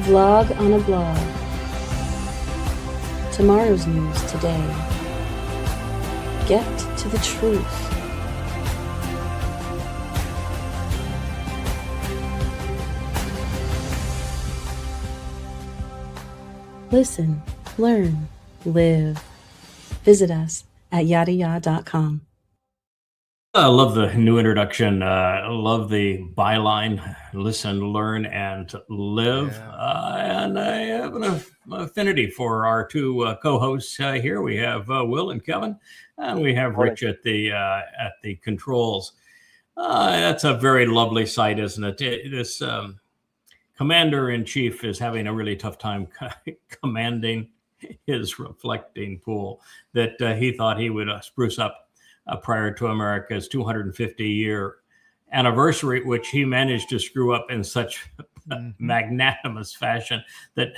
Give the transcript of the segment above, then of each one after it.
Vlog on a blog. Tomorrow's news today. Get to the truth. Listen, learn, live. Visit us at yadaya.com. I love the new introduction. I love the byline, listen, learn, and live. Yeah. And I have an affinity for our two co-hosts here. We have Will and Kevin, and we have Rich at the controls. That's a very lovely sight, isn't it? This commander-in-chief is having a really tough time commanding his reflecting pool that he thought he would spruce up prior to America's 250-year anniversary, which he managed to screw up in such magnanimous fashion that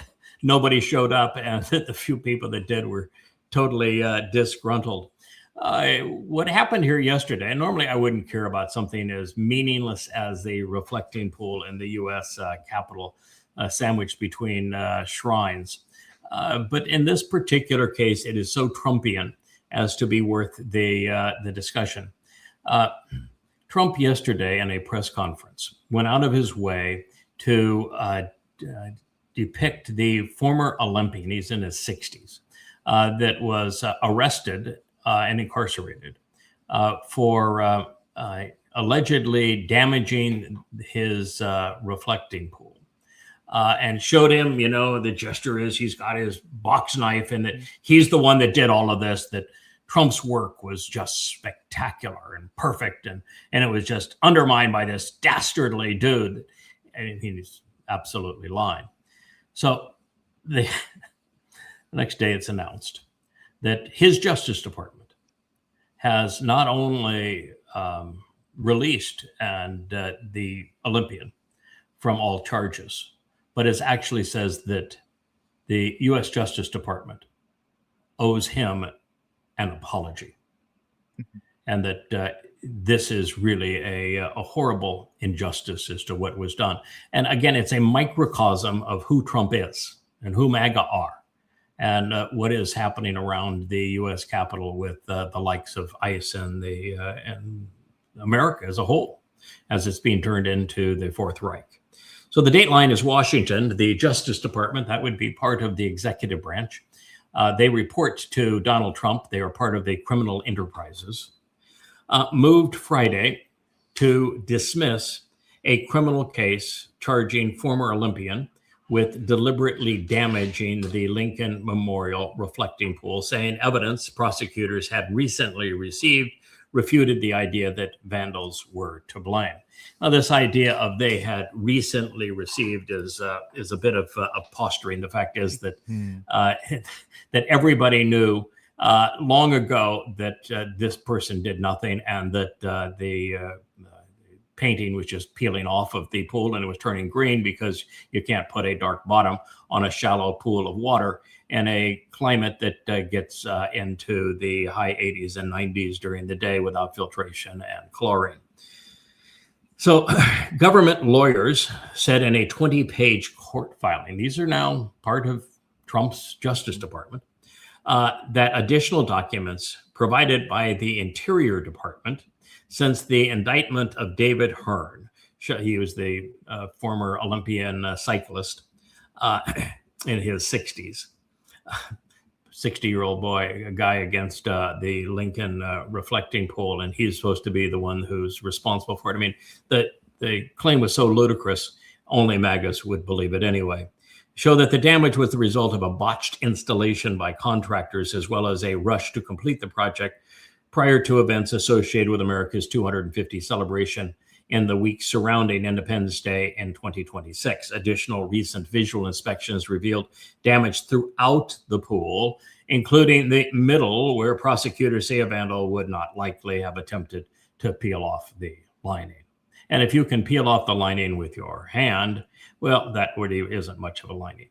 nobody showed up, and that the few people that did were totally disgruntled. What happened here yesterday, and normally I wouldn't care about something as meaningless as the reflecting pool in the U.S. Capitol, sandwiched between shrines. But in this particular case, it is so Trumpian as to be worth the discussion. Trump yesterday in a press conference went out of his way to depict the former Olympian, he's in his 60s, that was arrested and incarcerated for allegedly damaging his reflecting pool. And showed him, the gesture is he's got his box knife and that he's the one that did all of this, that Trump's work was just spectacular and perfect. And it was just undermined by this dastardly dude. And he's absolutely lying. So the next day it's announced that his Justice Department has not only released the Olympian from all charges, but it actually says that the U.S. Justice Department owes him an apology, and that this is really a horrible injustice as to what was done. And again, it's a microcosm of who Trump is and who MAGA are, and what is happening around the U.S. Capitol with the likes of ICE and and America as a whole, as it's being turned into the Fourth Reich. So the dateline is Washington, the Justice Department, that would be part of the executive branch. They report to Donald Trump. They are part of the criminal enterprises. Moved Friday to dismiss a criminal case charging former Olympian with deliberately damaging the Lincoln Memorial reflecting pool, saying evidence prosecutors had recently received refuted the idea that vandals were to blame. Now, this idea of they had recently received is a bit of posturing. The fact is that that everybody knew long ago that this person did nothing, and that the painting was just peeling off of the pool and it was turning green, because you can't put a dark bottom on a shallow pool of water in a climate that gets into the high 80s and 90s during the day without filtration and chlorine. So government lawyers said in a 20-page court filing, these are now part of Trump's Justice Department, that additional documents provided by the Interior Department since the indictment of David Hearn, he was the former Olympian cyclist in his 60s, 60-year-old boy, a guy against the Lincoln reflecting pool, and he's supposed to be the one who's responsible for it. I mean, the claim was so ludicrous, only MAGAs would believe it anyway. Show that the damage was the result of a botched installation by contractors, as well as a rush to complete the project prior to events associated with America's 250 celebration in the week surrounding Independence Day in 2026. Additional recent visual inspections revealed damage throughout the pool, including the middle, where prosecutors say a vandal would not likely have attempted to peel off the lining. And if you can peel off the lining with your hand, well, that really isn't much of a lining.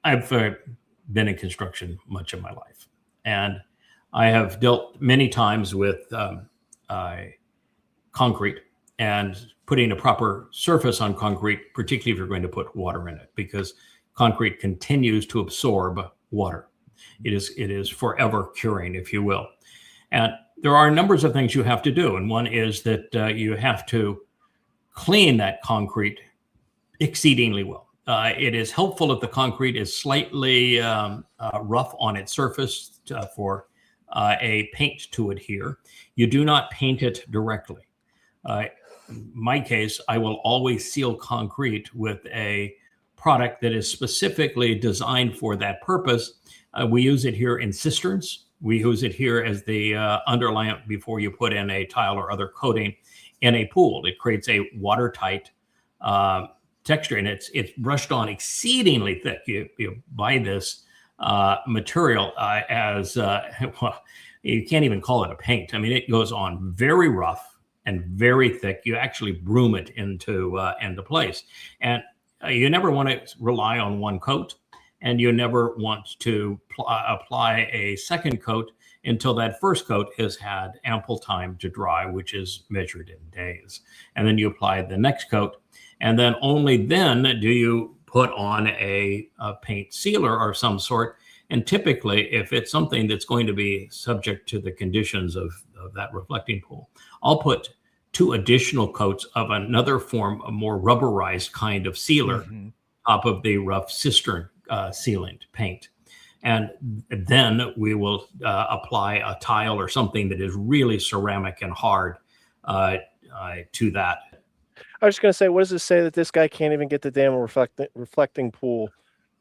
I've been in construction much of my life, and I have dealt many times with concrete and putting a proper surface on concrete, particularly if you're going to put water in it, because concrete continues to absorb water. It is forever curing, if you will. And there are numbers of things you have to do. And one is that you have to clean that concrete exceedingly well. It is helpful if the concrete is slightly rough on its surface for a paint to adhere. You do not paint it directly. In my case, I will always seal concrete with a product that is specifically designed for that purpose. We use it here in cisterns. We use it here as the underlayment before you put in a tile or other coating in a pool. It creates a watertight texture, and it's brushed on exceedingly thick. You buy this material as well, you can't even call it a paint. I mean, it goes on very rough and very thick. You actually broom it into place, and you never want to rely on one coat, and you never want to apply a second coat until that first coat has had ample time to dry, which is measured in days. And then you apply the next coat, and then only then do you put on a paint sealer or some sort. And typically, if it's something that's going to be subject to the conditions of that reflecting pool, I'll put 2 additional coats of another form, a more rubberized kind of sealer, top of the rough cistern sealant paint. And then we will apply a tile or something that is really ceramic and hard to that. I was just going to say, what does it say that this guy can't even get the damn reflecting pool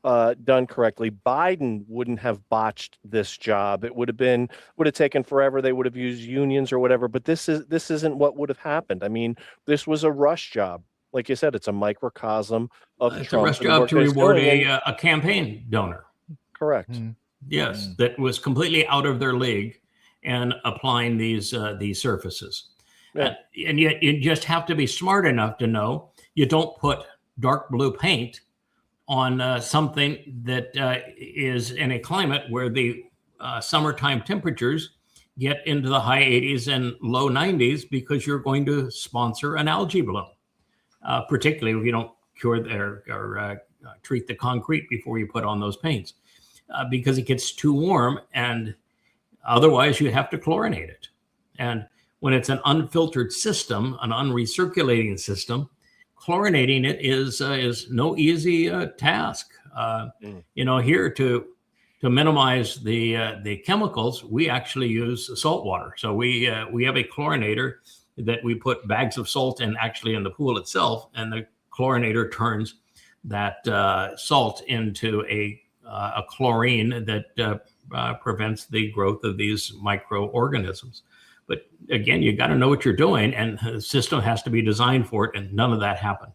done correctly? Biden wouldn't have botched this job. It would have taken forever. They would have used unions or whatever. But this isn't what would have happened. I mean, this was a rush job. Like you said, it's a microcosm of It's Trump a rush job to reward a campaign donor. Correct. Yes, that was completely out of their league and applying these surfaces. Yeah. And yet you just have to be smart enough to know you don't put dark blue paint on something that is in a climate where the summertime temperatures get into the high 80s and low 90s, because you're going to sponsor an algae bloom, particularly if you don't cure or treat the concrete before you put on those paints, because it gets too warm, and otherwise you have to chlorinate it. And when it's an unfiltered system, an unrecirculating system, chlorinating it is no easy task. Here to minimize the chemicals, we actually use salt water. So we have a chlorinator that we put bags of salt in, actually in the pool itself, and the chlorinator turns that salt into a chlorine that prevents the growth of these microorganisms. But again, you got to know what you're doing, and the system has to be designed for it, and none of that happened.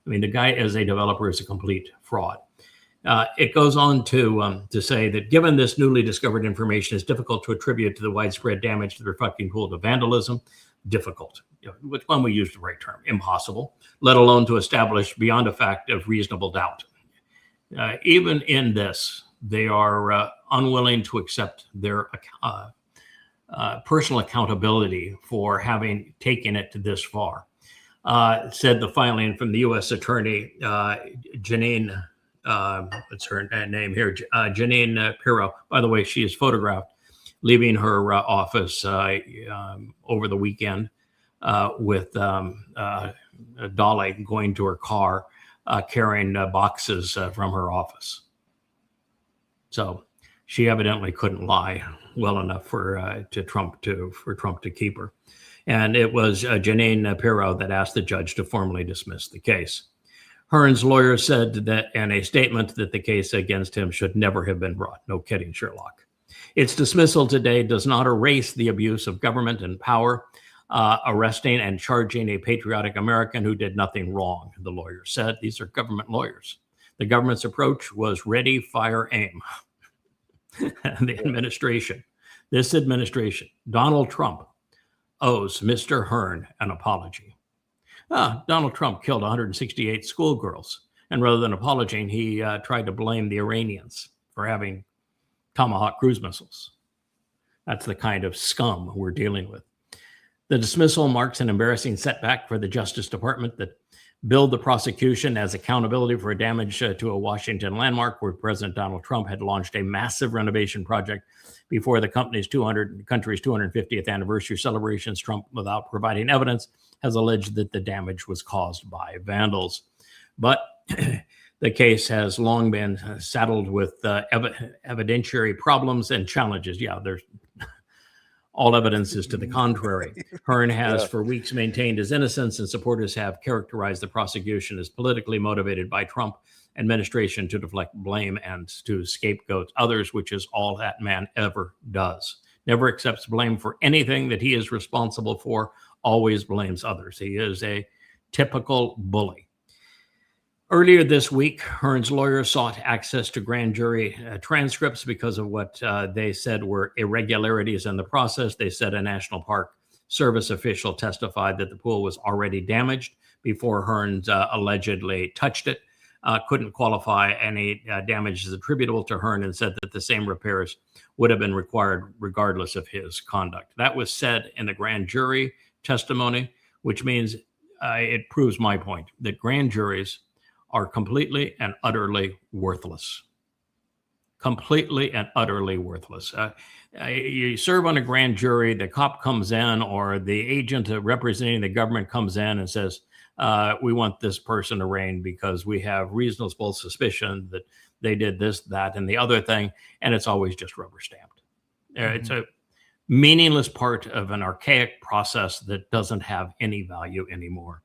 I mean, the guy as a developer is a complete fraud. It goes on to say that given this newly discovered information, it's difficult to attribute to the widespread damage to the reflecting pool to vandalism. Difficult. Which one we use the right term? Impossible, let alone to establish beyond a fact of reasonable doubt. Even in this, they are unwilling to accept their personal accountability for having taken it to this far. Said the filing from the U.S. Attorney, Jeanine, what's her name here? Jeanine Pirro. By the way, she is photographed leaving her office over the weekend with a dolly going to her car, carrying boxes from her office. So she evidently couldn't lie well enough for Trump to keep her. And it was Jeanine Pirro that asked the judge to formally dismiss the case. Hearn's lawyer said that in a statement that the case against him should never have been brought. No kidding, Sherlock. Its dismissal today does not erase the abuse of government and power, arresting and charging a patriotic American who did nothing wrong, the lawyer said. These are government lawyers. The government's approach was ready, fire, aim. This administration, Donald Trump, owes Mr. Hearn an apology. Donald Trump killed 168 schoolgirls, and rather than apologizing, he tried to blame the Iranians for having Tomahawk cruise missiles. That's the kind of scum we're dealing with. The dismissal marks an embarrassing setback for the Justice Department that billed the prosecution as accountability for damage to a Washington landmark where President Donald Trump had launched a massive renovation project before the country's 250th anniversary celebrations. Trump, without providing evidence, has alleged that the damage was caused by vandals. But the case has long been saddled with evidentiary problems and challenges. Yeah, there's all evidence is to the contrary. Hearn has for weeks maintained his innocence, and supporters have characterized the prosecution as politically motivated by Trump administration to deflect blame and to scapegoat others, which is all that man ever does. Never accepts blame for anything that he is responsible for, always blames others. He is a typical bully. Earlier this week, Hearn's lawyers sought access to grand jury transcripts because of what they said were irregularities in the process. They said a National Park Service official testified that the pool was already damaged before Hearns allegedly touched it, couldn't qualify any damages attributable to Hearn, and said that the same repairs would have been required regardless of his conduct. That was said in the grand jury testimony, which means it proves my point that grand juries are completely and utterly worthless. Completely and utterly worthless. You serve on a grand jury, the cop comes in or the agent representing the government comes in and says, we want this person arraigned because we have reasonable suspicion that they did this, that, and the other thing, and it's always just rubber stamped. It's a meaningless part of an archaic process that doesn't have any value anymore.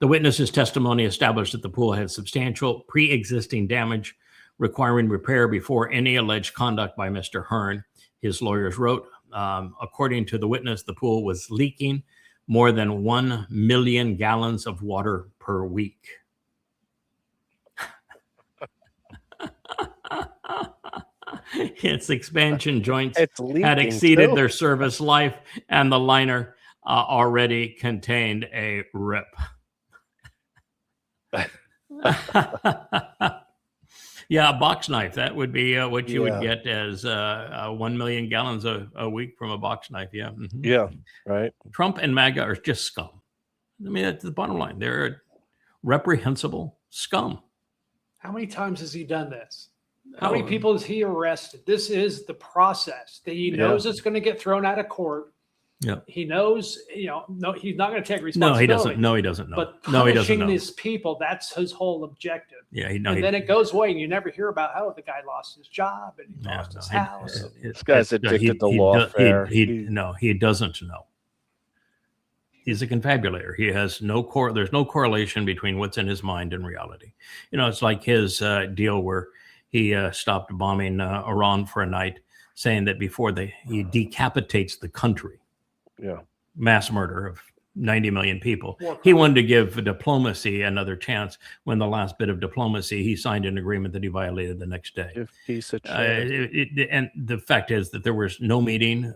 The witness's testimony established that the pool had substantial pre-existing damage requiring repair before any alleged conduct by Mr. Hearn. His lawyers wrote, according to the witness, the pool was leaking more than 1 million gallons of water per week. Its expansion joints had exceeded their service life, and the liner already contained a rip. Yeah, a box knife. That would be what you would get as 1 million gallons a week from a box knife. Yeah. Mm-hmm. Yeah, right. Trump and MAGA are just scum. I mean, that's the bottom line. They're reprehensible scum. How many times has he done this? How many people has he arrested? This is the process that he knows it's going to get thrown out of court. Yeah. He knows, no, he's not going to take responsibility. No, he doesn't know. But no, he doesn't punishing know. these people, that's his whole objective. Yeah, and then it goes away, and you never hear about how the guy lost his job and he lost his house. This guy's addicted to lawfare. He doesn't know. He's a confabulator. He has there's no correlation between what's in his mind and reality. It's like his deal where he stopped bombing Iran for a night, saying that before he decapitates the country. Yeah. Mass murder of 90 million people. He wanted to give diplomacy another chance. When the last bit of diplomacy, he signed an agreement that he violated the next day. And the fact is that there was no meeting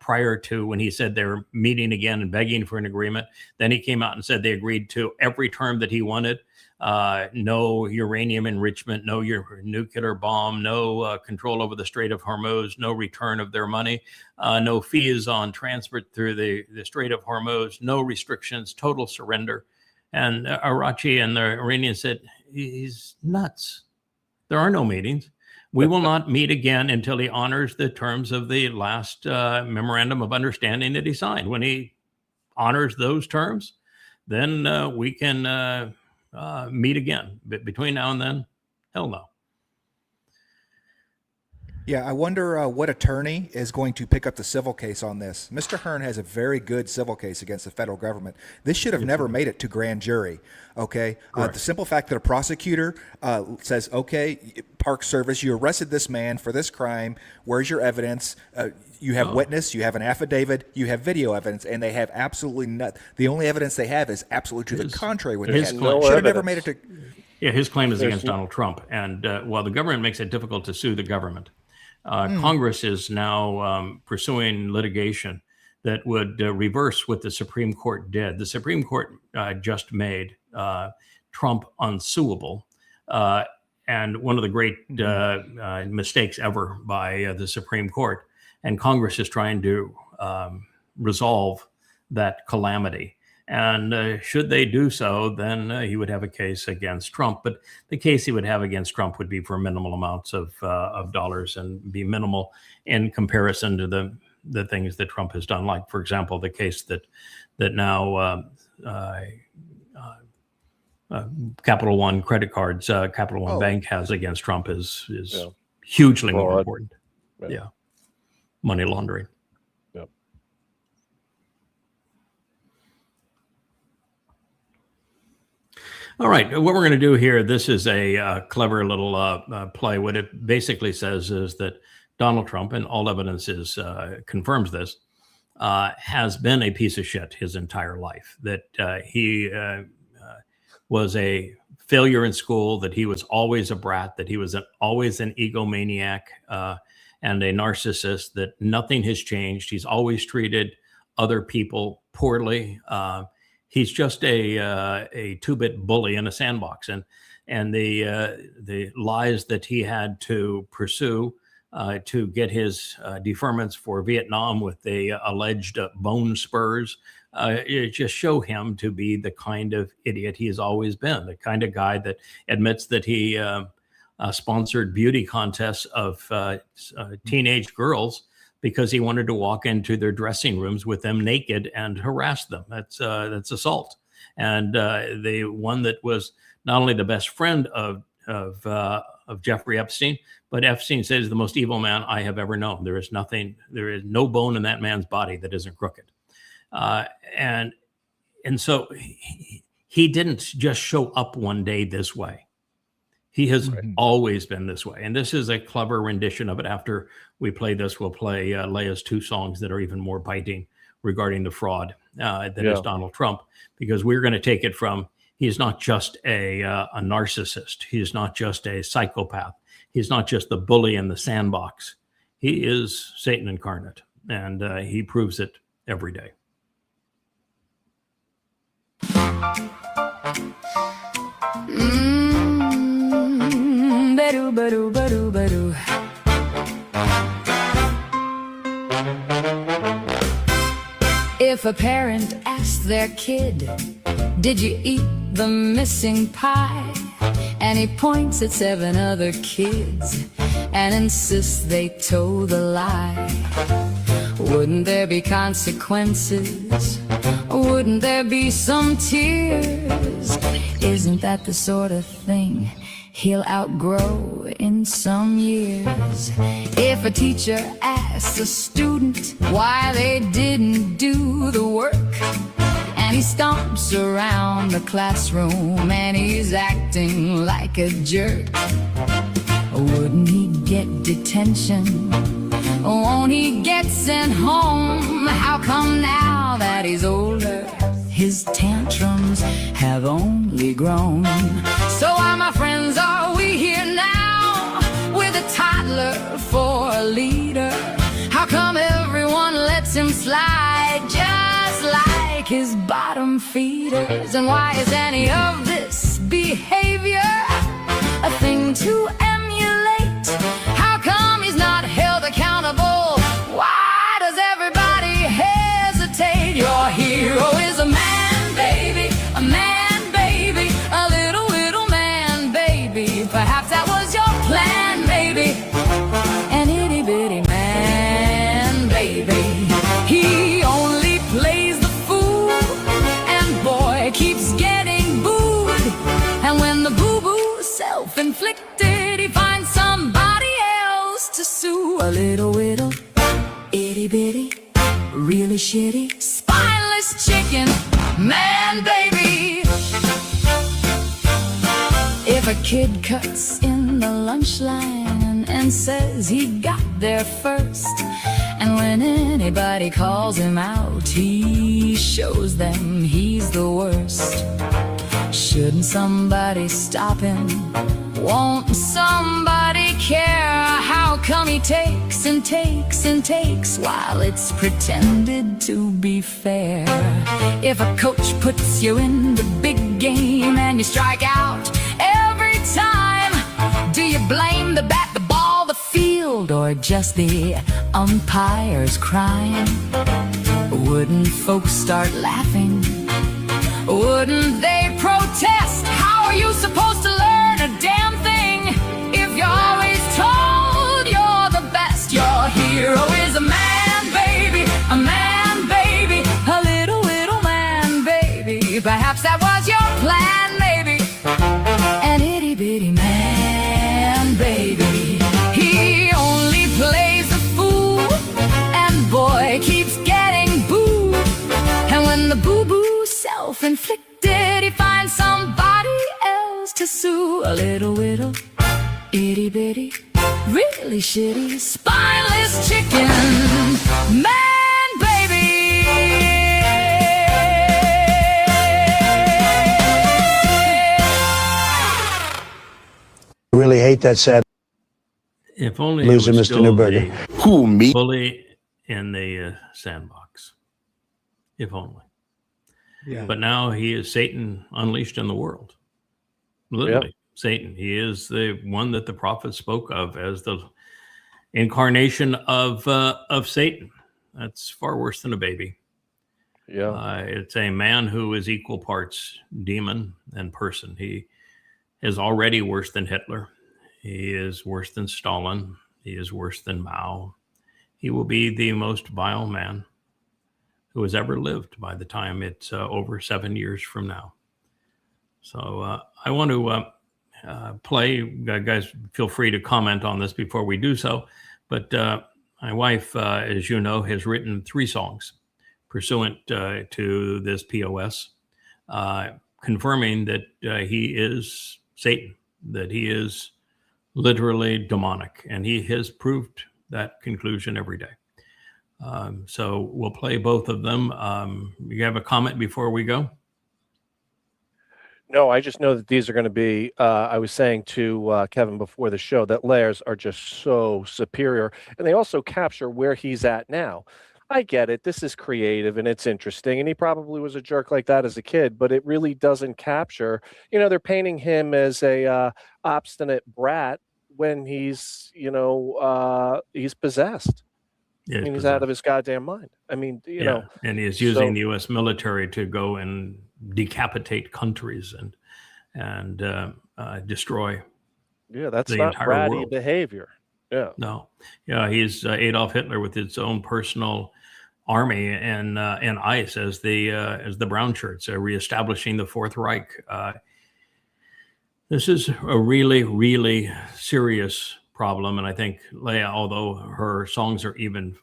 prior to when he said they were meeting again and begging for an agreement. Then he came out and said they agreed to every term that he wanted. No uranium enrichment, no nuclear bomb, no control over the Strait of Hormuz, no return of their money, no fees on transport through the Strait of Hormuz, no restrictions, total surrender. And Arachi and the Iranians said, he's nuts. There are no meetings. We will not meet again until he honors the terms of the last memorandum of understanding that he signed. When he honors those terms, then we can meet again. But between now and then, hell no. Yeah, I wonder what attorney is going to pick up the civil case on this. Mr. Hearn has a very good civil case against the federal government. This should have never made it to grand jury. Okay, the simple fact that a prosecutor says, "Okay, Park Service, you arrested this man for this crime. Where's your evidence? You have witness, you have an affidavit, you have video evidence," and they have absolutely nothing. The only evidence they have is absolutely to the contrary. With his no should have never made it to. Yeah, his claim is against Donald Trump, and while the government makes it difficult to sue the government, Congress is now pursuing litigation that would reverse what the Supreme Court did. The Supreme Court just made Trump unsuable. And one of the great mistakes ever by the Supreme Court. And Congress is trying to resolve that calamity. And should they do so, then he would have a case against Trump. But the case he would have against Trump would be for minimal amounts of dollars and be minimal in comparison to the things that Trump has done. Like, for example, the case that now Capital One credit cards, Capital One Bank has against Trump is hugely more important. Yeah. Money laundering. Yep. All right. What we're going to do here, this is a clever little play. What it basically says is that Donald Trump, and all evidence confirms this, has been a piece of shit his entire life, that he was a failure in school, that he was always a brat, that he was always an egomaniac and a narcissist, that nothing has changed. He's always treated other people poorly. He's just a two-bit bully in a sandbox, and the lies that he had to pursue to get his deferments for Vietnam with the alleged bone spurs, it just show him to be the kind of idiot he has always been, the kind of guy that admits that he sponsored beauty contests of teenage girls because he wanted to walk into their dressing rooms with them naked and harass them. That's assault. And the one that was not only the best friend of Jeffrey Epstein, but Epstein said he's the most evil man I have ever known. There is no bone in that man's body that isn't crooked. And so he didn't just show up one day this way. He has always been this way. And this is a clever rendition of it. After we play this, we'll play Leia's two songs that are even more biting regarding the fraud that is Donald Trump, because we're going to take it from, he's not just a narcissist. He's not just a psychopath. He's not just the bully in the sandbox. He is Satan incarnate, and he proves it every day. If a parent asks their kid, "Did you eat the missing pie?" and he points at 7 other kids and insists they told the lie, wouldn't there be consequences? Wouldn't there be some tears? Isn't that the sort of thing he'll outgrow in some years? If a teacher asks a student why they didn't do the work, and he stomps around the classroom and he's acting like a jerk, wouldn't he get detention? Won't he get sent home? How come now that he's older, his tantrums have only grown? So why, my friends, are we here now with a toddler for a leader? How come everyone lets him slide just like his bottom feeders? And why is any of this behavior a thing to emulate? How come he's not held accountable? Why does everybody hesitate? Your hero is a man, baby, a man, baby, a little man, baby. Perhaps that was your plan, baby. An itty bitty man, baby. He only plays the fool, and boy keeps getting booed. And when the boo-boo's self-inflicted, he finds somebody else to sue. A little itty bitty, really shitty, spineless chicken man, baby. If a kid cuts in the lunch line and says he got there first, and when anybody calls him out, he shows them he's the worst, shouldn't somebody stop him? Won't somebody care? How come he takes and takes and takes while it's pretended to be fair? If a coach puts you in the big game and you strike out every time, do you blame the bat, the ball, the field, or just the umpire's crime? Wouldn't folks start laughing? Wouldn't they protest? How are you supposed to learn a damn thing if you're always told you're the best? Your hero is a man, baby, a man, baby, a little man, baby. Perhaps that was your plan, maybe. An itty bitty man, baby. He only plays the fool, and boy keeps getting booed. And when the boo-boo self-inflicted, he finds somebody else to sue. A little itty bitty, really shitty, spineless chicken man, baby. I really hate that sad If only loser, it was Mr. still Newberger. the Who, me? bully in the sandbox. If only. Yeah. But now he is Satan unleashed in the world. Literally, Satan. He is the one that the prophets spoke of as the incarnation of Satan. That's far worse than a baby. Yeah. It's a man who is equal parts demon and person. He is already worse than Hitler. He is worse than Stalin. He is worse than Mao. He will be the most vile man who has ever lived by the time it's over 7 years from now. So I want to play. Guys, feel free to comment on this before we do so. But my wife, as you know, has written 3 songs pursuant to this POS, confirming that he is Satan, that he is literally demonic, and he has proved that conclusion every day. So we'll play both of them. You have a comment before we go? No, I just know that these are going to be, I was saying to Kevin before the show that layers are just so superior, and they also capture where he's at now. I get it. This is creative and it's interesting, and he probably was a jerk like that as a kid, but it really doesn't capture, they're painting him as a obstinate brat when he's, he's possessed. Yeah, He's out of his goddamn mind. I mean, and he is using the U.S. military to go and decapitate countries and destroy. Yeah, that's the not entire bratty world. behavior. Yeah. No, yeah, he's Adolf Hitler with his own personal army and ICE as the brown shirts, reestablishing the Fourth Reich. This is a really, really serious problem, and I think Leia, although her songs are even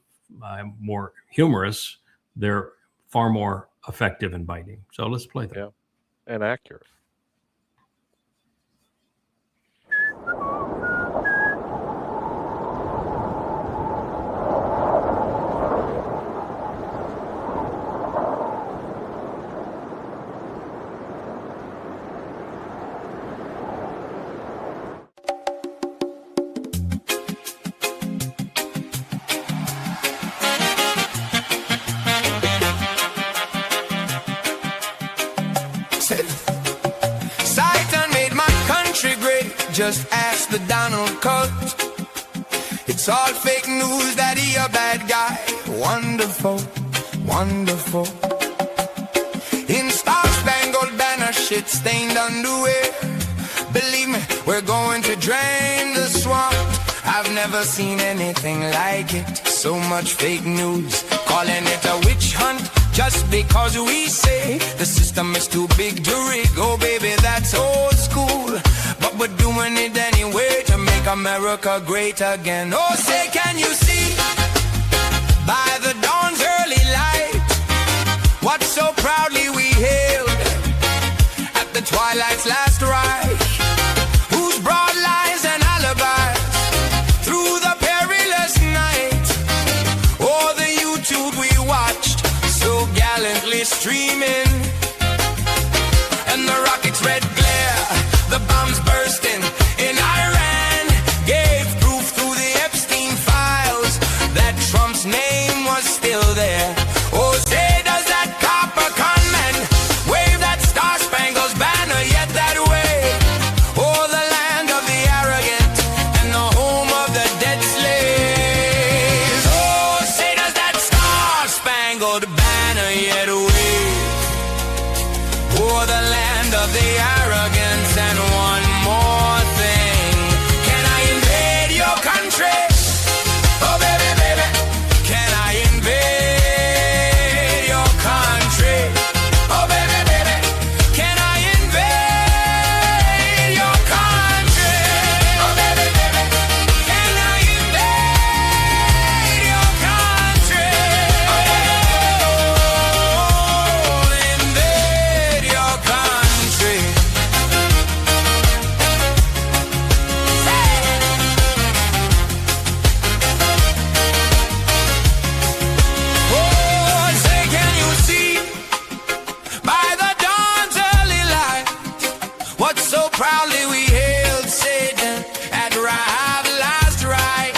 more humorous, they're far more effective and biting. So let's play them. Yeah, and accurate. Satan made my country great, just ask the Donald Cook. It's all fake news that he a bad guy. Wonderful, wonderful. In star-spangled banner, shit-stained underwear. Believe me, we're going to drain the swamp. I've never seen anything like it. So much fake news, calling it a witch hunt. Just because we say the system is too big to rig. Oh baby, that's old school, but we're doing it anyway to make America great again. Oh, say, can you see by the dawn's early light what so proudly we hailed at the twilight's last ride? Whose broad lines and alibis through the perilous night? Oh, the YouTube we watched so gallantly streaming, and the rocket's red glare, the bombs bursting in Iran, gave proof through the Epstein files that Trump's name was still there. Oh, say, does that copper con man wave that star-spangled banner yet that way? Oh, the land of the arrogant and the home of the dead slaves. Oh, say, does that star-spangled banner proudly we hailed Satan at Rahab last right,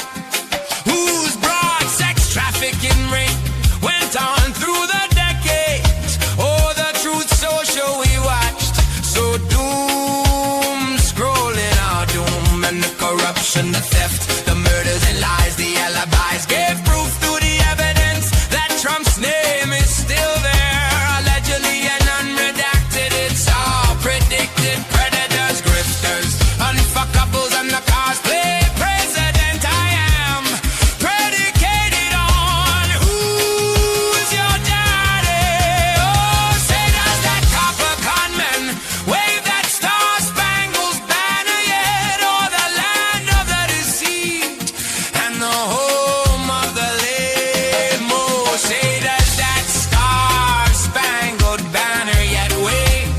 whose broad sex trafficking ring went on through the decades. Oh, the Truth Social we watched, so doom scrolling our doom, and the corruption, the theft, the murders and lies, the alibis gave proof through the evidence that Trump's name is still there, allegedly and unredacted. It's all predicted. Predators, grifters, unfuckables, and the cosplay president. I am predicated on who's your daddy. Oh, say does that copper conman wave that star-spangled banner yet? Or the land of the deceived and the home of the lame? Oh, say does that star-spangled banner yet wave?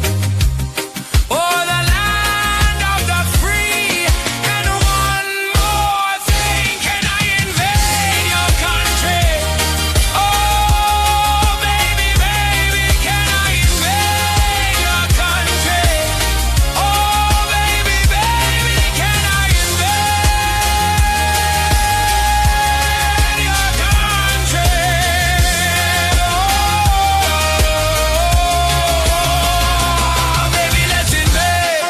Or the land of the free? And one more thing, can I invade your country? Oh, baby, baby, can I invade your country? Oh, baby, baby, can I invade your country? Oh, baby, let's invade.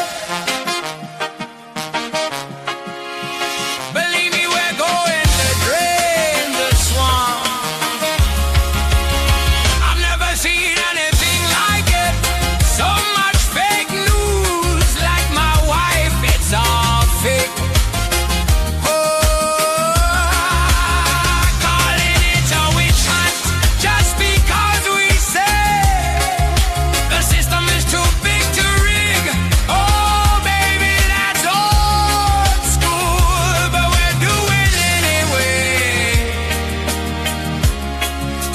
Believe me, we're going to drain the swamp. I've never seen anything like it. So much fake news, like my wife, it's all fake. Oh, calling it a witch hunt just because we say the system is too big to rig. Oh, baby, that's old school, but we're doing it anyway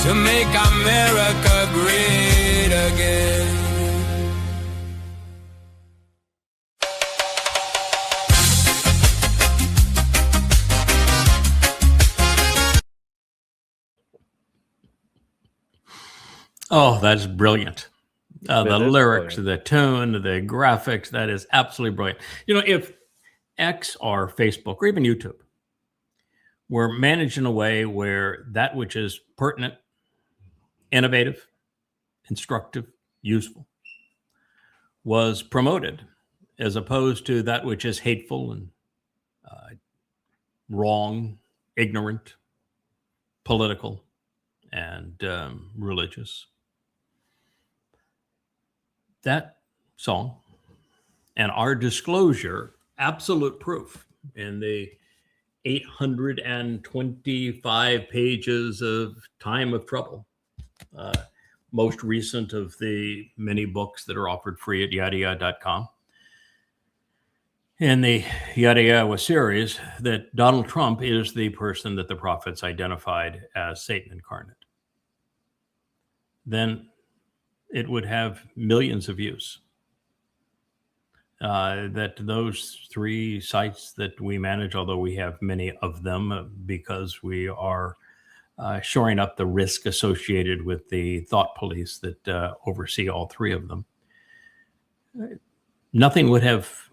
to make America great again. Oh, that's brilliant. The It is lyrics, brilliant. the tune, the graphics, that is absolutely brilliant. You know, if X or Facebook or even YouTube were managed in a way where that which is pertinent, innovative, instructive, useful was promoted, as opposed to that which is hateful and wrong, ignorant, political, and religious. That song and our disclosure, absolute proof in the 825 pages of Time of Trouble, most recent of the many books that are offered free at yadayah.com. In the Yada Yada series, that Donald Trump is the person that the prophets identified as Satan incarnate. Then it would have millions of views. That those three sites that we manage, although we have many of them because we are shoring up the risk associated with the thought police that oversee all three of them, nothing would have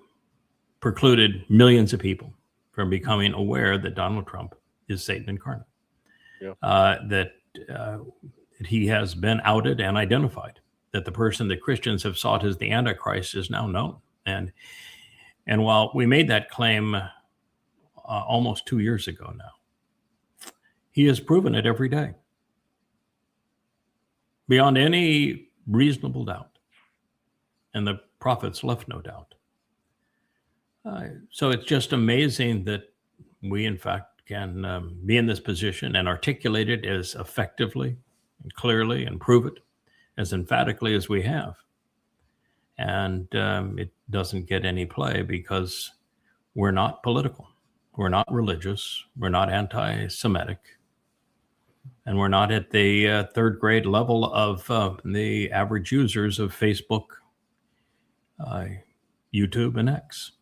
precluded millions of people from becoming aware that Donald Trump is Satan incarnate. Yeah. That he has been outed and identified, that the person that Christians have sought as the Antichrist is now known. And while we made that claim almost 2 years ago now, he has proven it every day beyond any reasonable doubt. And the prophets left no doubt. So it's just amazing that we, in fact, can be in this position and articulate it as effectively and clearly and prove it as emphatically as we have. And it doesn't get any play because we're not political. We're not religious. We're not anti-Semitic. And we're not at the third grade level of the average users of Facebook, YouTube, and X.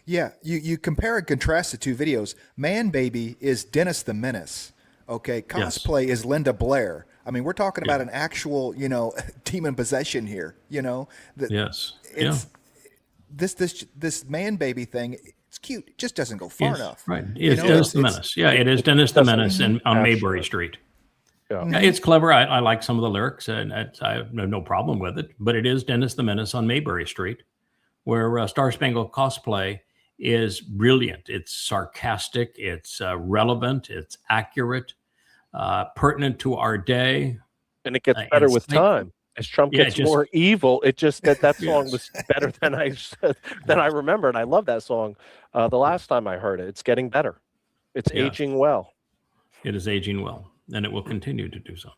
Yeah, you compare and contrast the two videos. Man Baby is Dennis the Menace. Okay, cosplay is Linda Blair. I mean, we're talking about an actual, demon possession here. Yes. this man baby thing, it's cute. It just doesn't go far Yes, enough. right. You It's know, Dennis the Menace. Yeah, it is Dennis the Menace on Maybury Street. Yeah. Yeah, it's clever. I like some of the lyrics, and I have no problem with it. But it is Dennis the Menace on Maybury Street, where Star Spangled Cosplay is brilliant. It's sarcastic. It's relevant. It's accurate, pertinent to our day. And it gets better with insightful. time. As Trump Yeah, gets just- more evil, it just that song Yes. was better than I remember, and I love that song. The last time I heard it, it's getting better. It's Yeah. aging well. It is aging well, and it will continue to do so.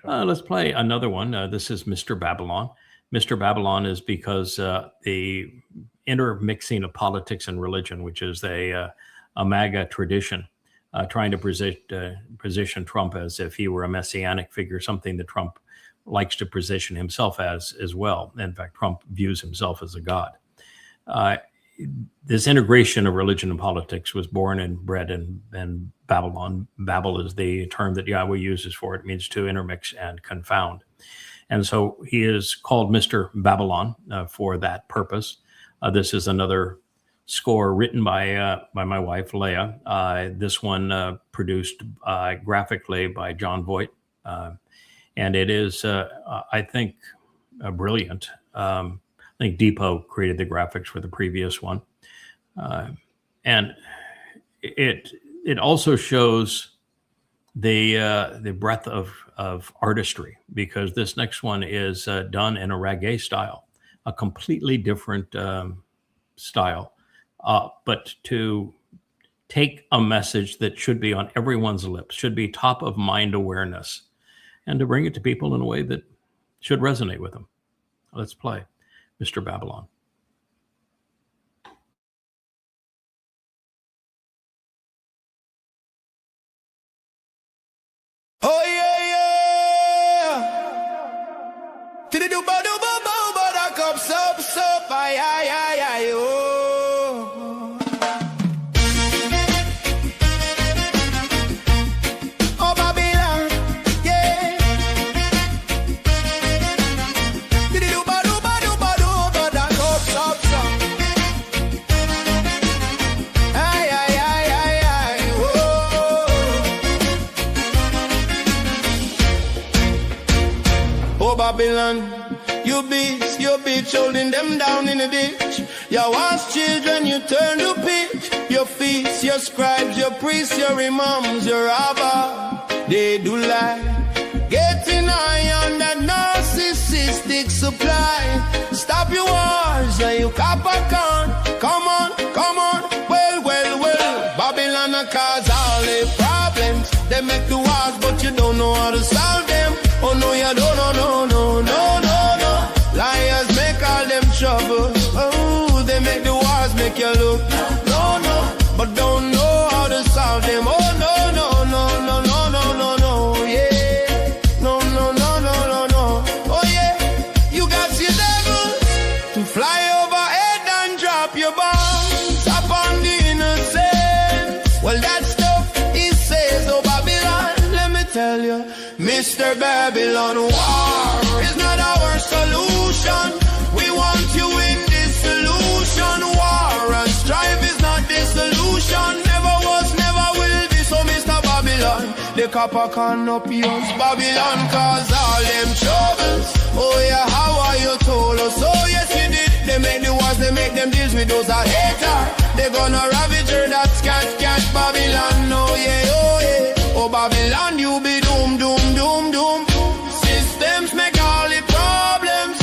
Let's play another one. This is Mr. Babylon. Mr. Babylon is because the intermixing of politics and religion, which is a MAGA tradition, trying to position Trump as if he were a messianic figure, something that Trump likes to position himself as well. In fact, Trump views himself as a god. This integration of religion and politics was born and bred in Babylon. Babel is the term that Yahweh uses for it. It means to intermix and confound. And so he is called Mr. Babylon for that purpose. This is another score written by my wife, Leah. This one produced graphically by John Voight. And it is, I think, brilliant. I think Depot created the graphics for the previous one. And it also shows the breadth of artistry, because this next one is done in a reggae style, a completely different style. But to take a message that should be on everyone's lips, should be top of mind awareness, and to bring it to people in a way that should resonate with them. Let's play Mr. Babylon. Oh yeah, yeah. Did it do ba do ba ba ba da cup sup sup ay ay ay ay oh. Oh Babylon, yeah. Did it do ba do ba do ba do ba da cup sup sup. Ay ay ay ay ay oh. Oh Babylon, you beast, your bitch holding them down in the ditch. Your once children, you turn to pitch. Your feast, your scribes, your priests, your imams, your rabbi, they do lie. Getting high on that narcissistic supply. Stop your wars and you Capricorn. Come on, come on. Well, well, well. Babylon cause all the problems. They make the wars, but you don't know how to solve them. Oh no, you don't, no, no, no, no, no, no. Liars make all them trouble. Oh, they make the wars make you look. No, no, but don't know how to solve them. Oh no, no, no, no, no, no, no, no, yeah. No, no, no, no, no, no. Oh yeah, you got your devils to fly overhead and drop your bombs upon the innocent. Well, that stuff he says, oh Babylon, let me tell you, Mr. Babylon, war is not our solution. We want you in dissolution. War and strife is not the solution. Never was, never will be. So Mr. Babylon, the copper can up yours. Babylon cause all them troubles. Oh yeah, how are you told us? Oh yes you did. They make the wars, they make them deals with those that hater. They gonna ravage her, that's cat Babylon. Oh yeah, oh yeah. Oh Babylon, you be doom, doom, doom, doom. Systems make all the problems.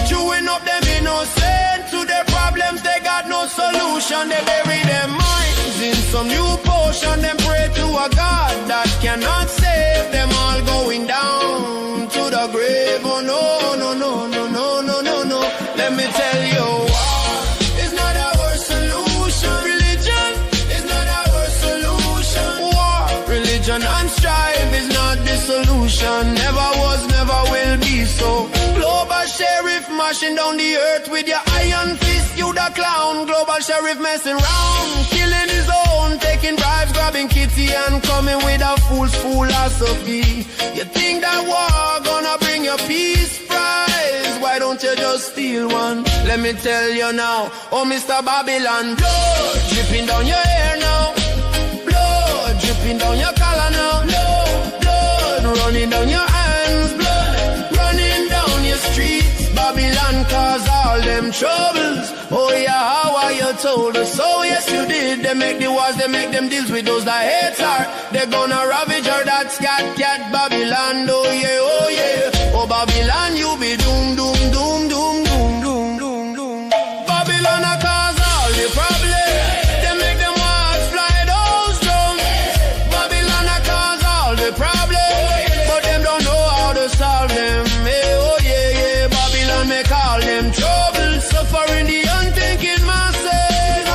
Chewing up them innocent to their problems. They got no solution. They bury their minds in some new potion. Them pray to a God that cannot save them, all going down to the grave. Oh no, no, no, no, no, no, no, no. Let me tell you, war is not our solution. Religion is not our solution. War, religion and strife is not the solution. Never was, never will be. So global sheriff mashing down the earth with your iron fist, you the clown. Global sheriff messing round, killing his own, taking bribes, grabbing kitty and coming with a fool's philosophy. You think that war gonna bring you peace prize? Why don't you just steal one. Let me tell you now, oh Mr. Babylon, blood dripping down your hair now, blood dripping down your collar now, blood running down your hands, blood running down your streets. Babylon cause all them troubles. Oh yeah, how are you told us? So yes you did. They make the wars, they make them deals with those that hate her. They're gonna ravage her, that scat cat Babylon. Oh yeah, oh yeah. Oh Babylon, you be doom, doom, doom, doom, doom, doom, doom, doom. Babylon a cause all the problems. They make them wars fly those drums. Babylon a cause all the problems, but them don't know how to solve them. Hey, oh yeah, yeah. Babylon make all them trouble, suffering the unthinking masses.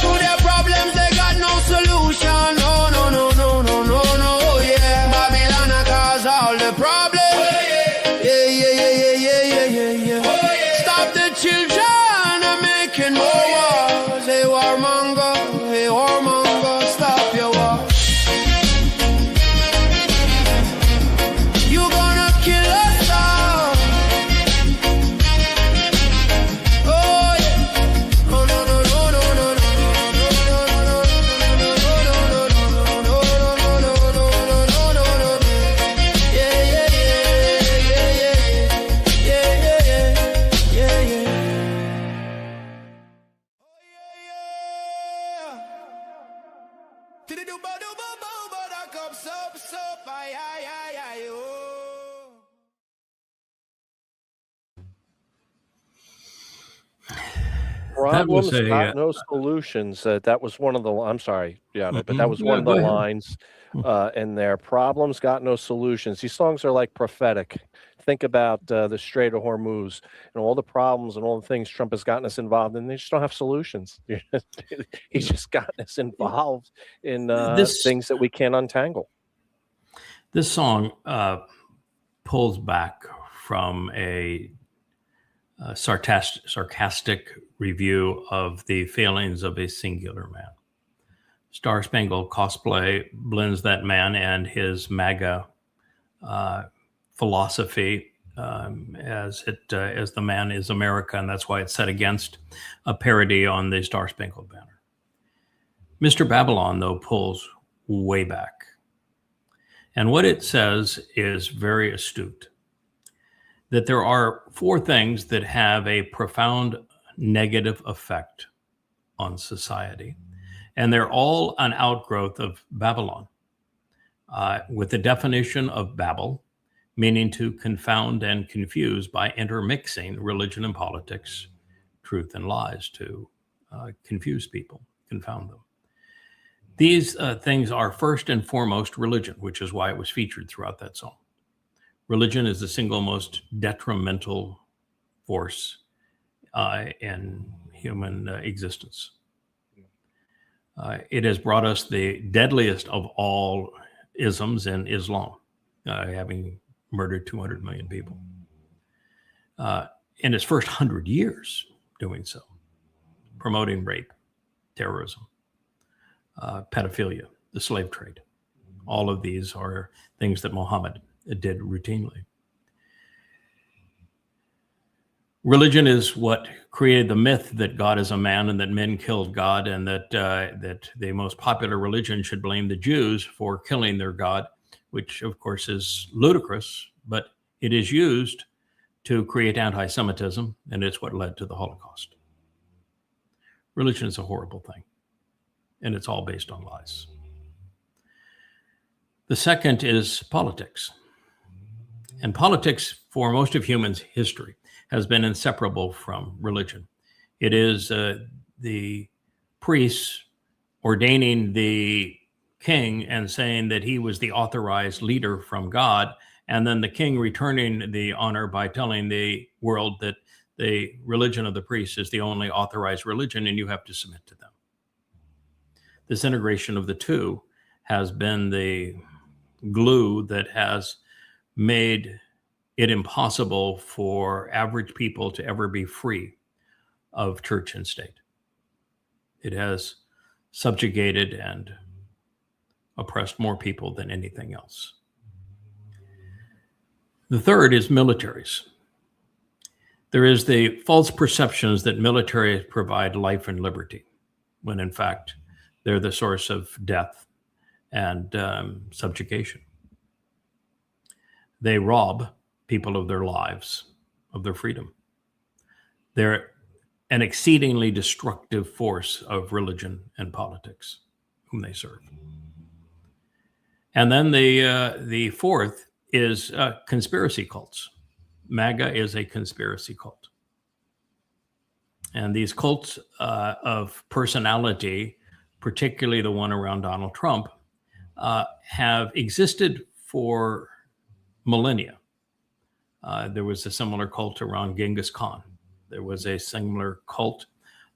To their problems they got no solution. No, no, no, no, no, no, no. Oh yeah. Babylon a cause all the problems. Yeah, yeah, yeah, yeah, yeah, yeah, yeah, yeah. Stop the children are making more wars. Hey warmonger, stop your war. You gonna kill us all. Oh yeah. Oh no no no no no no no no no no no no. Yeah yeah yeah yeah yeah yeah yeah yeah yeah yeah. Oh yeah yeah. Did it do ba do ba ba ba da cup soap ay ay ay ay oh. Problems a, got no solutions. That was one of the. I'm sorry, yeah, but that was Yeah, one of go the ahead. lines in there. Problems got no solutions. These songs are like prophetic. Think about the Strait of Hormuz and all the problems and all the things Trump has gotten us involved in. They just don't have solutions. He's just gotten us involved in This- things that we can't untangle. This song pulls back from a sarcastic review of the failings of a singular man. Star Spangled Cosplay blends that man and his MAGA philosophy as the man is America, and that's why it's set against a parody on the Star Spangled Banner. Mr. Babylon, though, pulls way back. And what it says is very astute, that there are four things that have a profound negative effect on society. And they're all an outgrowth of Babylon, with the definition of Babel, meaning to confound and confuse by intermixing religion and politics, truth and lies, to confuse people, confound them. These things are first and foremost religion, which is why it was featured throughout that song. Religion is the single most detrimental force in human existence. It has brought us the deadliest of all isms in Islam, having murdered 200 million people. In its first 100 years doing so, promoting rape, terrorism, pedophilia, the slave trade. All of these are things that Muhammad did routinely. Religion is what created the myth that God is a man and that men killed God, and that the most popular religion should blame the Jews for killing their God, which of course is ludicrous, but it is used to create anti-Semitism, and it's what led to the Holocaust. Religion is a horrible thing, and it's all based on lies. The second is politics. And politics, for most of humans' history, has been inseparable from religion. It is the priests ordaining the king and saying that he was the authorized leader from God, and then the king returning the honor by telling the world that the religion of the priests is the only authorized religion and you have to submit to them. This integration of the two has been the glue that has made it impossible for average people to ever be free of church and state. It has subjugated and oppressed more people than anything else. The third is militaries. There is the false perceptions that militaries provide life and liberty, when in fact they're the source of death and subjugation. They rob people of their lives, of their freedom. They're an exceedingly destructive force of religion and politics, whom they serve. And then the fourth is conspiracy cults. MAGA is a conspiracy cult. And these cults of personality, particularly the one around Donald Trump, have existed for millennia. There was a similar cult around Genghis Khan. There was a similar cult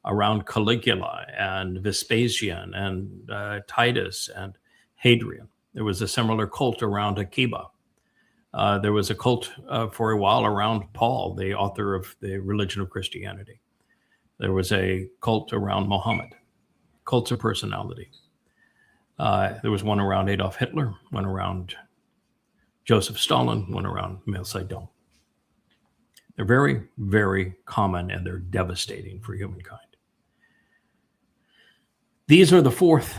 around Caligula and Vespasian and Titus and Hadrian. There was a similar cult around Akiba. There was a cult for a while around Paul, the author of the religion of Christianity. There was a cult around Muhammad, cults of personality. There was one around Adolf Hitler, one around Joseph Stalin, one around Mao Zedong. They're very, very common, and they're devastating for humankind. These are the fourth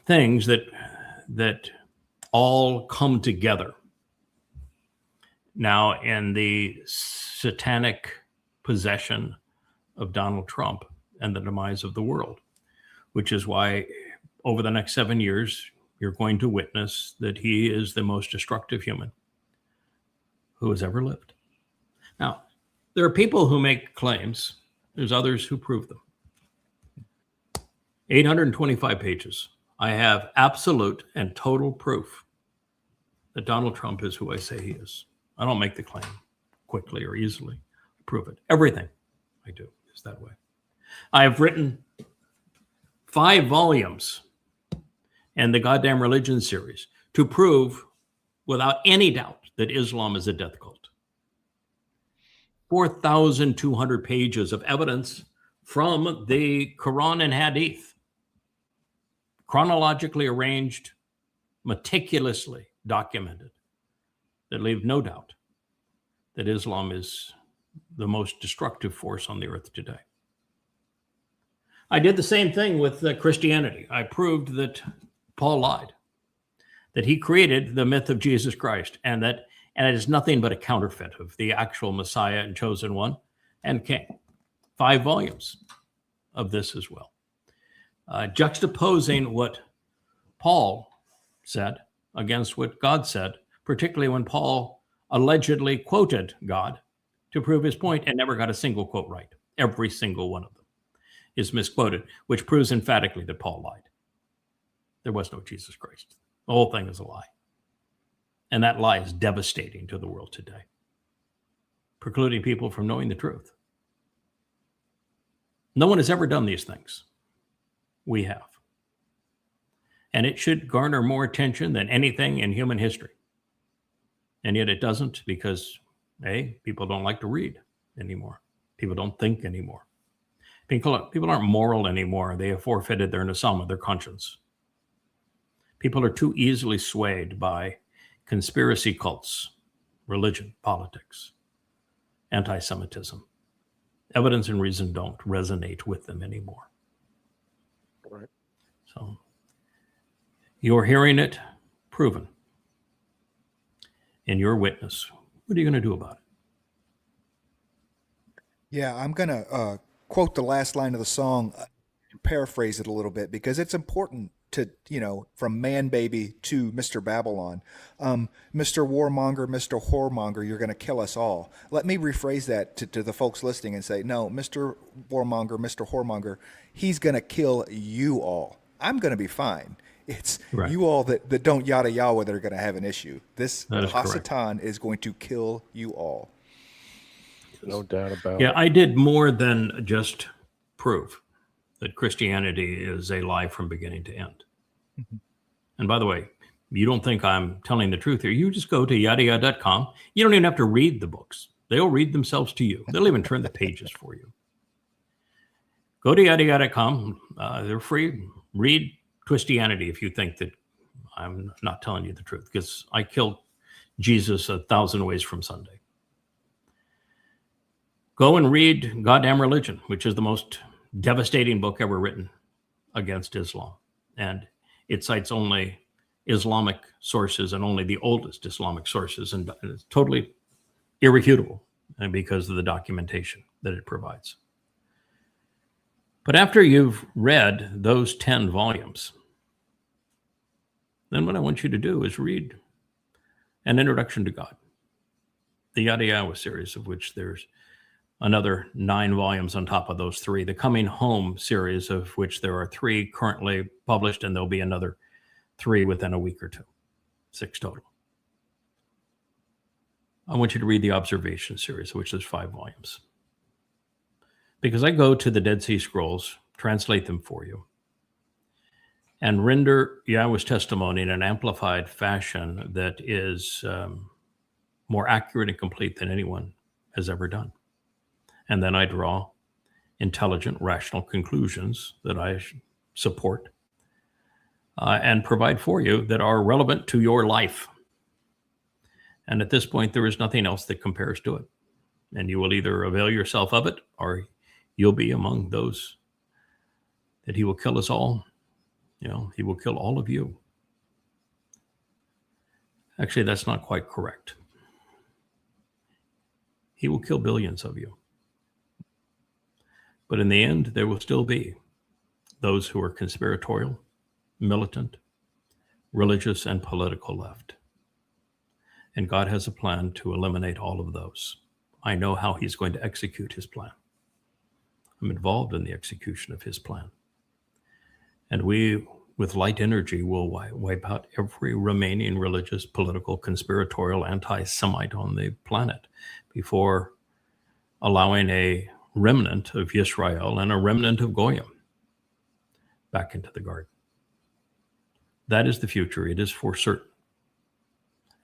things that all come together now in the satanic possession of Donald Trump and the demise of the world, which is why over the next 7 years, you're going to witness that he is the most destructive human who has ever lived. Now, there are people who make claims. There's others who prove them. 825 pages. I have absolute and total proof that Donald Trump is who I say he is. I don't make the claim quickly or easily. I prove it. Everything I do is that way. I have written 5 volumes in the Goddamn Religion series to prove without any doubt that Islam is a death cult. 4,200 pages of evidence from the Quran and Hadith, chronologically arranged, meticulously documented, that leave no doubt that Islam is the most destructive force on the earth today. I did the same thing with Christianity. I proved that Paul lied, that he created the myth of Jesus Christ, and it is nothing but a counterfeit of the actual Messiah and chosen one and king. 5 volumes of this as well. Juxtaposing what Paul said against what God said, particularly when Paul allegedly quoted God to prove his point and never got a single quote right. Every single one of them is misquoted, which proves emphatically that Paul lied. There was no Jesus Christ. The whole thing is a lie. And that lie is devastating to the world today, precluding people from knowing the truth. No one has ever done these things. We have. And it should garner more attention than anything in human history. And yet it doesn't, because, A, people don't like to read anymore. People don't think anymore. People aren't moral anymore. They have forfeited their nesama, their conscience. People are too easily swayed by conspiracy cults, religion, politics, anti-Semitism. Evidence and reason don't resonate with them anymore. Right. So you're hearing it proven in your witness. What are you going to do about it? Yeah, I'm going to quote the last line of the song, paraphrase it a little bit, because it's important to, from man baby to Mr. Babylon. Mr. Warmonger, Mr. Whoremonger, you're going to kill us all. Let me rephrase that to the folks listening and say, no, Mr. Warmonger, Mr. Whoremonger, he's going to kill you all. I'm going to be fine. It's right. You all that don't yada Yahweh that are going to have an issue. This Hasatan is going to kill you all. No doubt about it. Yeah, I did more than just prove that Christianity is a lie from beginning to end. Mm-hmm. And by the way, you don't think I'm telling the truth here. You just go to yadayah.com. You don't even have to read the books. They'll read themselves to you. They'll even turn the pages for you. Go to yadayah.com. They're free. Read Christianity if you think that I'm not telling you the truth, because I killed Jesus 1,000 ways from Sunday. Go and read Goddamn Religion, which is the most devastating book ever written against Islam. And it cites only Islamic sources and only the oldest Islamic sources, and it's totally irrefutable because of the documentation that it provides. But after you've read those 10 volumes, then what I want you to do is read An Introduction to God, the Yada series, of which there's another 9 volumes on top of those 3, the Coming Home series, of which there are 3 currently published, and there'll be another 3 within a week or 2, 6 total. I want you to read the Observation series, of which there's 5 volumes. Because I go to the Dead Sea Scrolls, translate them for you, and render Yahweh's testimony in an amplified fashion that is more accurate and complete than anyone has ever done. And then I draw intelligent, rational conclusions that I support and provide for you that are relevant to your life. And at this point, there is nothing else that compares to it. And you will either avail yourself of it, or you'll be among those that he will kill us all. He will kill all of you. Actually, that's not quite correct. He will kill billions of you. But in the end, there will still be those who are conspiratorial, militant, religious, and political left. And God has a plan to eliminate all of those. I know how he's going to execute his plan. I'm involved in the execution of his plan. And we, with light energy, will wipe out every remaining religious, political, conspiratorial, anti-Semite on the planet before allowing a remnant of Yisrael and a remnant of Goyim back into the garden. That is the future. It is for certain.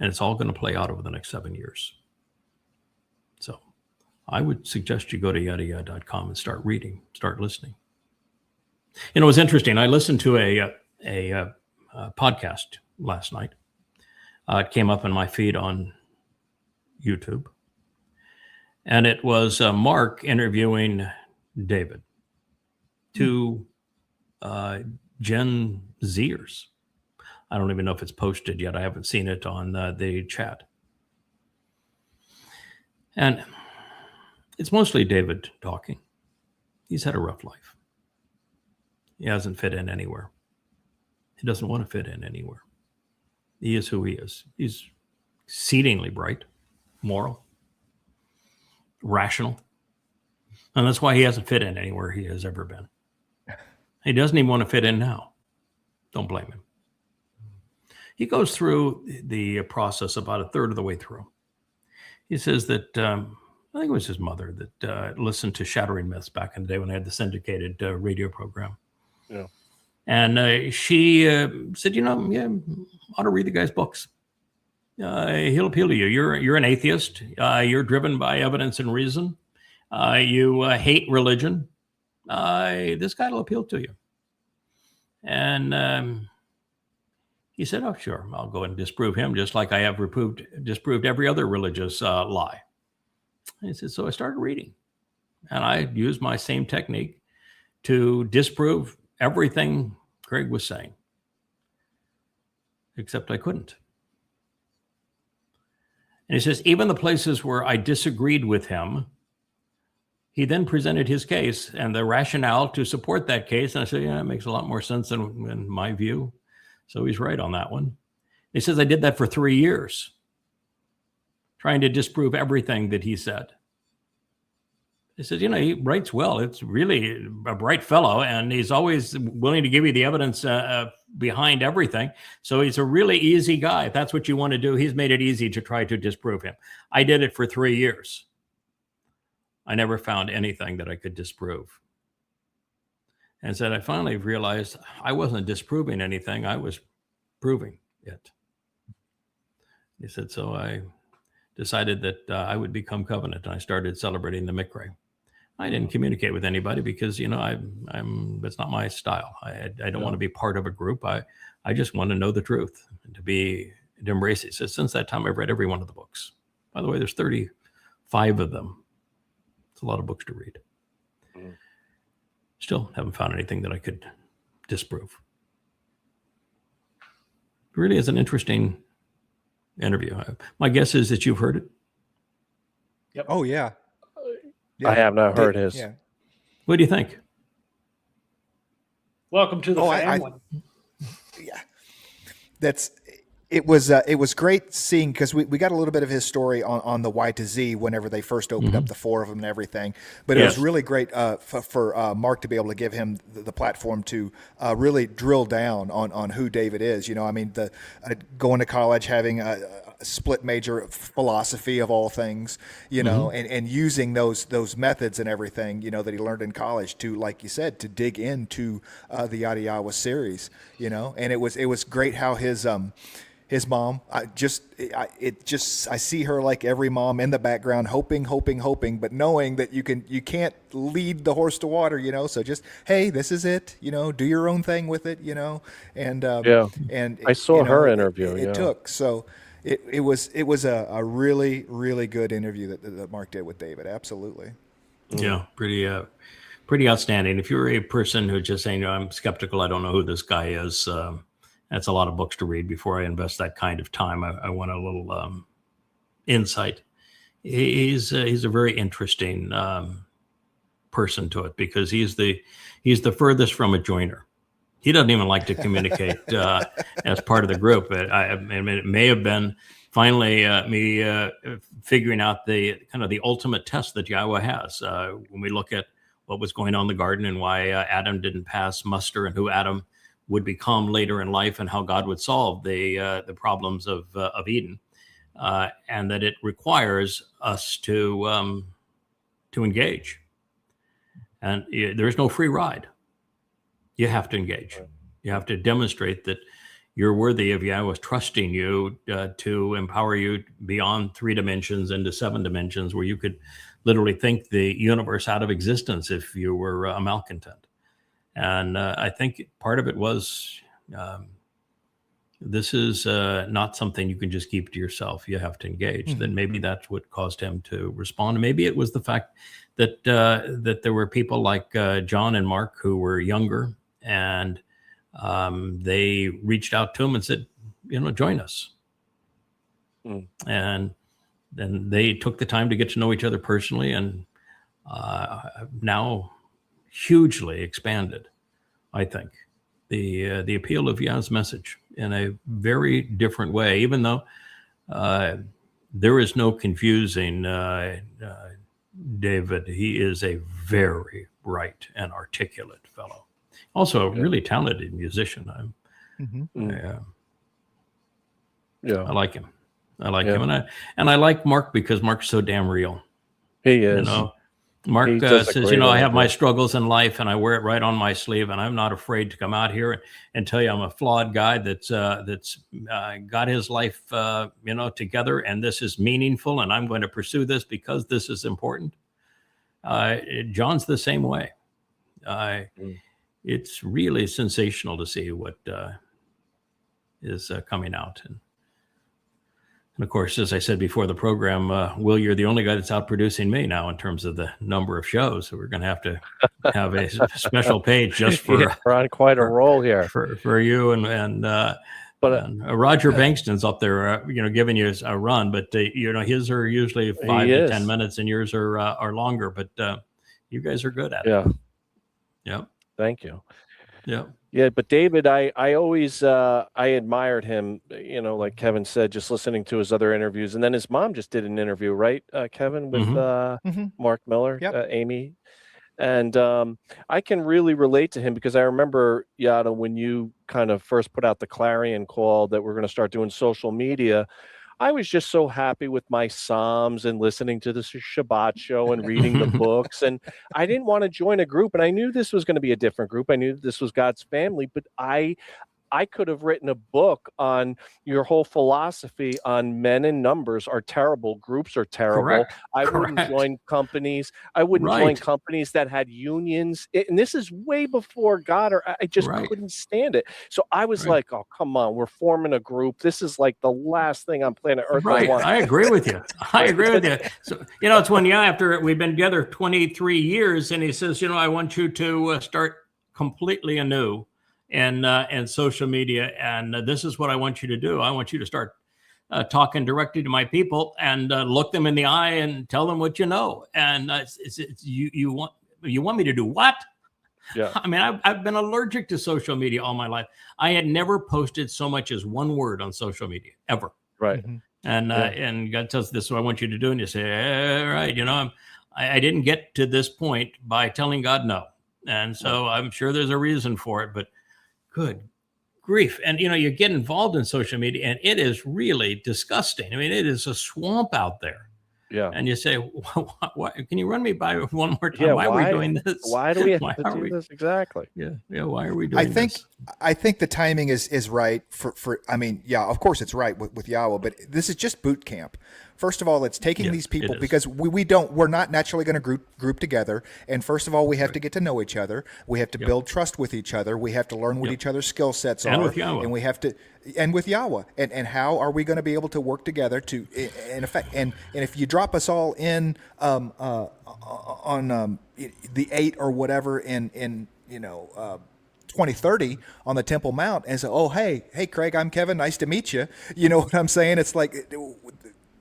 And it's all going to play out over the next 7 years. So I would suggest you go to yadayah.com and start reading, start listening. It was interesting. I listened to a podcast last night. It came up in my feed on YouTube. And it was Mark interviewing David, 2 Gen Zers. I don't even know if it's posted yet. I haven't seen it on the chat. And it's mostly David talking. He's had a rough life. He hasn't fit in anywhere. He doesn't want to fit in anywhere. He is who he is. He's exceedingly bright, moral, rational. And that's why he hasn't fit in anywhere he has ever been. He doesn't even want to fit in now. Don't blame him. He goes through the process about a third of the way through. He says that, I think it was his mother that listened to Shattering Myths back in the day when they had the syndicated radio program. Yeah. And she said, ought to read the guy's books. He'll appeal to you. You're an atheist. You're driven by evidence and reason. You hate religion. This guy will appeal to you. And he said, oh, sure, I'll go and disprove him, just like I have disproved every other religious lie. And he said, so I started reading. And I used my same technique to disprove everything Craig was saying. Except I couldn't. And he says, even the places where I disagreed with him, he then presented his case and the rationale to support that case. And I said, yeah, it makes a lot more sense than in my view. So he's right on that one. He says, I did that for 3 years, trying to disprove everything that he said. He says, he writes well. It's really a bright fellow, and he's always willing to give you the evidence behind everything. So he's a really easy guy. If that's what you want to do, he's made it easy to try to disprove him. I did it for 3 years. I never found anything that I could disprove. And said, I finally realized I wasn't disproving anything. I was proving it. He said, so I decided that I would become covenant, and I started celebrating the Mikra. I didn't communicate with anybody because, I'm that's not my style. I don't want to be part of a group. I just want to know the truth and to embrace it. So since that time, I've read every one of the books. By the way, there's 35 of them. It's a lot of books to read. Mm. Still haven't found anything that I could disprove. It really is an interesting interview. My guess is that you've heard it. Oh yeah. I have not heard his. Yeah. What do you think? Welcome to the Oh, family. Yeah. It was great seeing, because we got a little bit of his story on the Y to Z whenever they first opened up the four of them and everything. But it was really great for Mark to be able to give him the platform to really drill down on who David is. I mean, going to college, having a split major of philosophy of all things, and using those methods and everything, that he learned in college to, like you said, to dig into the Yada Yawa series, and it was great how his mom, I see her like every mom in the background, hoping, but knowing that you can't lead the horse to water, so just, hey, this is it, do your own thing with it, and and I saw her interview. It took, so it was a really, really good interview that Mark did with David. Absolutely. Yeah, pretty outstanding. If you're a person who's just saying, I'm skeptical, I don't know who this guy is, that's a lot of books to read before I invest that kind of time. I want a little insight. He's a very interesting person to it, because he's the furthest from a joiner. He doesn't even like to communicate as part of the group. It may have been finally me figuring out the ultimate test that Yahweh has when we look at what was going on in the garden and why Adam didn't pass muster, and who Adam would become later in life, and how God would solve the problems of Eden, and that it requires us to engage. And there is no free ride. You have to engage. You have to demonstrate that you're worthy of Yahweh trusting you to empower you beyond 3 dimensions into 7 dimensions, where you could literally think the universe out of existence if you were a malcontent. And I think part of it was, this is not something you can just keep to yourself. You have to engage. Mm-hmm. That maybe that's what caused him to respond. Maybe it was the fact that that there were people like John and Mark who were younger, and they reached out to him and said, join us. And then they took the time to get to know each other personally, and now hugely expanded, I think, the appeal of Yah's message in a very different way, even though there is no confusing David. He is a very bright and articulate fellow. Also a really talented musician. I like him. I like him. And I like Mark because Mark's so damn real. He is. Mark says, I have my struggles in life, and I wear it right on my sleeve, and I'm not afraid to come out here and tell you I'm a flawed guy that's got his life, together, and this is meaningful, and I'm going to pursue this because this is important. John's the same way. It's really sensational to see what is coming out. And of course, as I said before the program, Will, you're the only guy that's out producing me now in terms of the number of shows. So we're going to have a special page just for we're on quite a roll here for you and Roger Bankston's up there, giving you a run, but his are usually 5 to 10 minutes, and yours are longer. But you guys are good at it. Yeah. Thank you. Yeah. Yeah, but David, I always I admired him, like Kevin said, just listening to his other interviews. And then his mom just did an interview, right, Kevin, with Mark Miller, Amy. And I can really relate to him, because I remember, Yada, when you kind of first put out the clarion call that we're going to start doing social media, I was just so happy with my Psalms and listening to the Shabbat show and reading the books. And I didn't want to join a group. And I knew this was going to be a different group. I knew this was God's family. But I could have written a book on your whole philosophy on men and numbers are terrible, groups are terrible. Correct. I wouldn't Correct. join companies. I wouldn't join Right. companies that had unions. And this is way before God, or I just Right. couldn't stand it. So I was Right. like, oh, come on, we're forming a group. This is like the last thing on planet Earth I Right. want. I agree with you. I agree with you. So, it's when, after we've been together 23 years, and he says, I want you to start completely anew and social media. And this is what I want you to do. I want you to start talking directly to my people and look them in the eye and tell them what you know. And you want me to do what? Yeah. I mean, I've been allergic to social media all my life. I had never posted so much as one word on social media ever. Right. And God tells this is what I want you to do, and you say, all right, I didn't get to this point by telling God no, and so I'm sure there's a reason for it. But good grief, and you get involved in social media, and it is really disgusting. I mean, it is a swamp out there. Yeah. And you say, why, can you run me by one more time? Yeah, why are we doing this? Why do we have Why to are do we- this? Exactly. Yeah. Why are we doing this? I think the timing is right for I mean, yeah, of course it's right with Yahweh, but this is just boot camp. First of all, it's taking Yes, these people it is. because we're not naturally going to group together. And first of all, we have to get to know each other. We have to build trust with each other. We have to learn what each other's skill sets And are. with Yahweh. And we have to, and with Yahweh. And how are we going to be able to work together to, in effect, and if you drop us all in on the 8 or whatever in 2030 on the Temple Mount and say, oh, hey, Craig, I'm Kevin. Nice to meet you. You know what I'm saying? It's like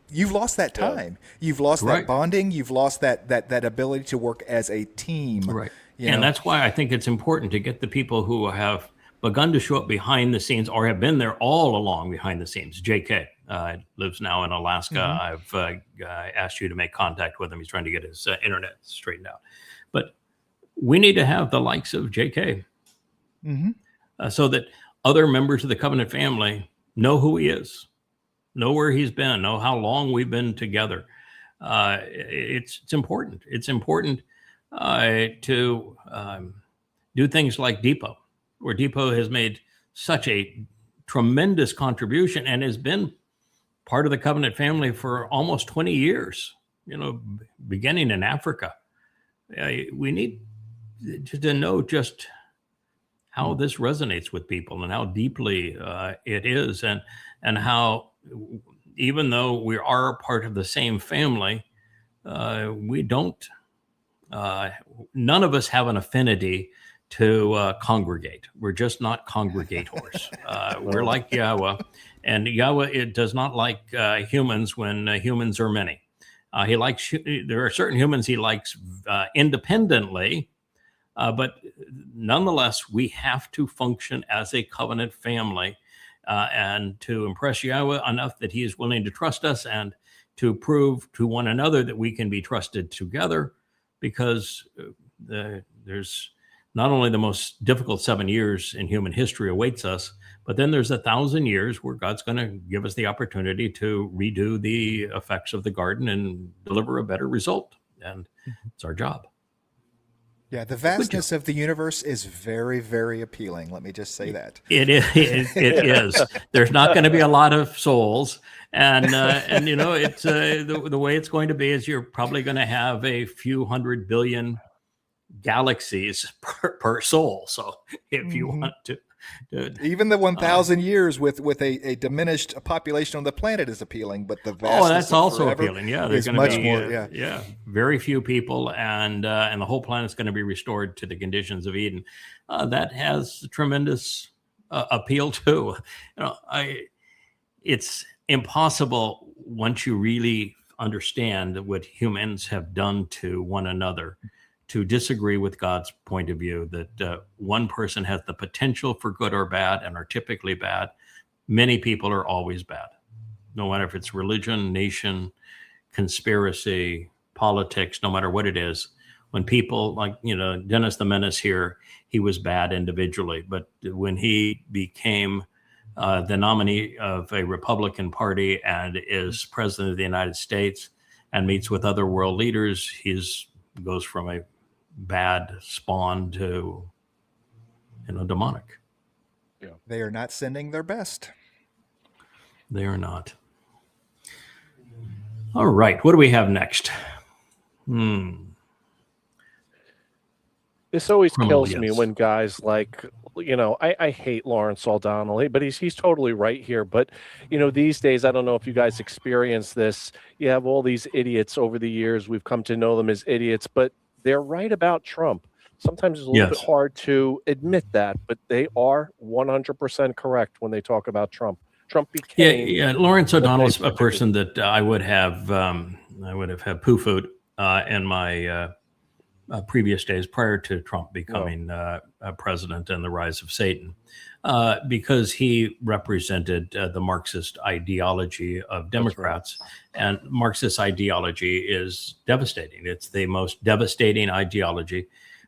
you've lost that time. You've lost that Right. bonding. You've lost that ability to work as a team. Right. You And know? that's why I think it's important to get the people who have begun to show up behind the scenes or have been there all along behind the scenes. JK lives now in Alaska. I've asked you to make contact with him. He's trying to get his internet straightened out. But we need to have the likes of JK so that other members of the covenant family know who he is, know where he's been, know how long we've been together. It's important. It's important to do things like Depot, where Depot has made such a tremendous contribution and has been part of the covenant family for almost 20 years, beginning in Africa. We need to know just how this resonates with people and how deeply it is, and how, even though we are part of the same family, we don't, none of us have an affinity to congregate. We're just not congregators. We're like Yahweh, and Yahweh, it does not like humans when humans are many. There are certain humans he likes independently, but nonetheless, we have to function as a covenant family and to impress Yahweh enough that he is willing to trust us and to prove to one another that we can be trusted together, because there's not only the most difficult 7 years in human history awaits us, but then there's 1,000 years where God's going to give us the opportunity to redo the effects of the garden and deliver a better result. And it's our job. Yeah, the vastness of the universe is very, very appealing. Let me just say that. It is. It is. There's not going to be a lot of souls, and it's the way it's going to be is you're probably going to have a few 100 billion galaxies per soul. So if you want to, Even the 1,000 years with a diminished population on the planet is appealing, but the vastness that's of also forever appealing. Yeah, there's is going much to be more. very few people, and the whole planet's going to be restored to the conditions of Eden. That has tremendous appeal too. It's impossible once you really understand what humans have done to one another to disagree with God's point of view, that one person has the potential for good or bad and are typically bad. Many people are always bad, no matter if it's religion, nation, conspiracy, politics, no matter what it is. When people like, Dennis the Menace here, he was bad individually, but when he became the nominee of a Republican Party and is president of the United States and meets with other world leaders, goes from a bad spawn to demonic. They are not sending their best. They are not. All right. What do we have next? This always Criminal, kills me yes. when guys like, I hate Lawrence O'Donnell, but he's totally right here. But, these days, I don't know if you guys experience this. You have all these idiots over the years. We've come to know them as idiots, but they're right about Trump. Sometimes it's a little Yes. bit hard to admit that, but they are 100% correct when they talk about Trump. Trump became Yeah. Lawrence O'Donnell is a predicted. person that I would have had poo-pooed in my previous days prior to Trump becoming president and the rise of Satan, because he represented the Marxist ideology of Democrats. And Marxist ideology is devastating. It's the most devastating ideology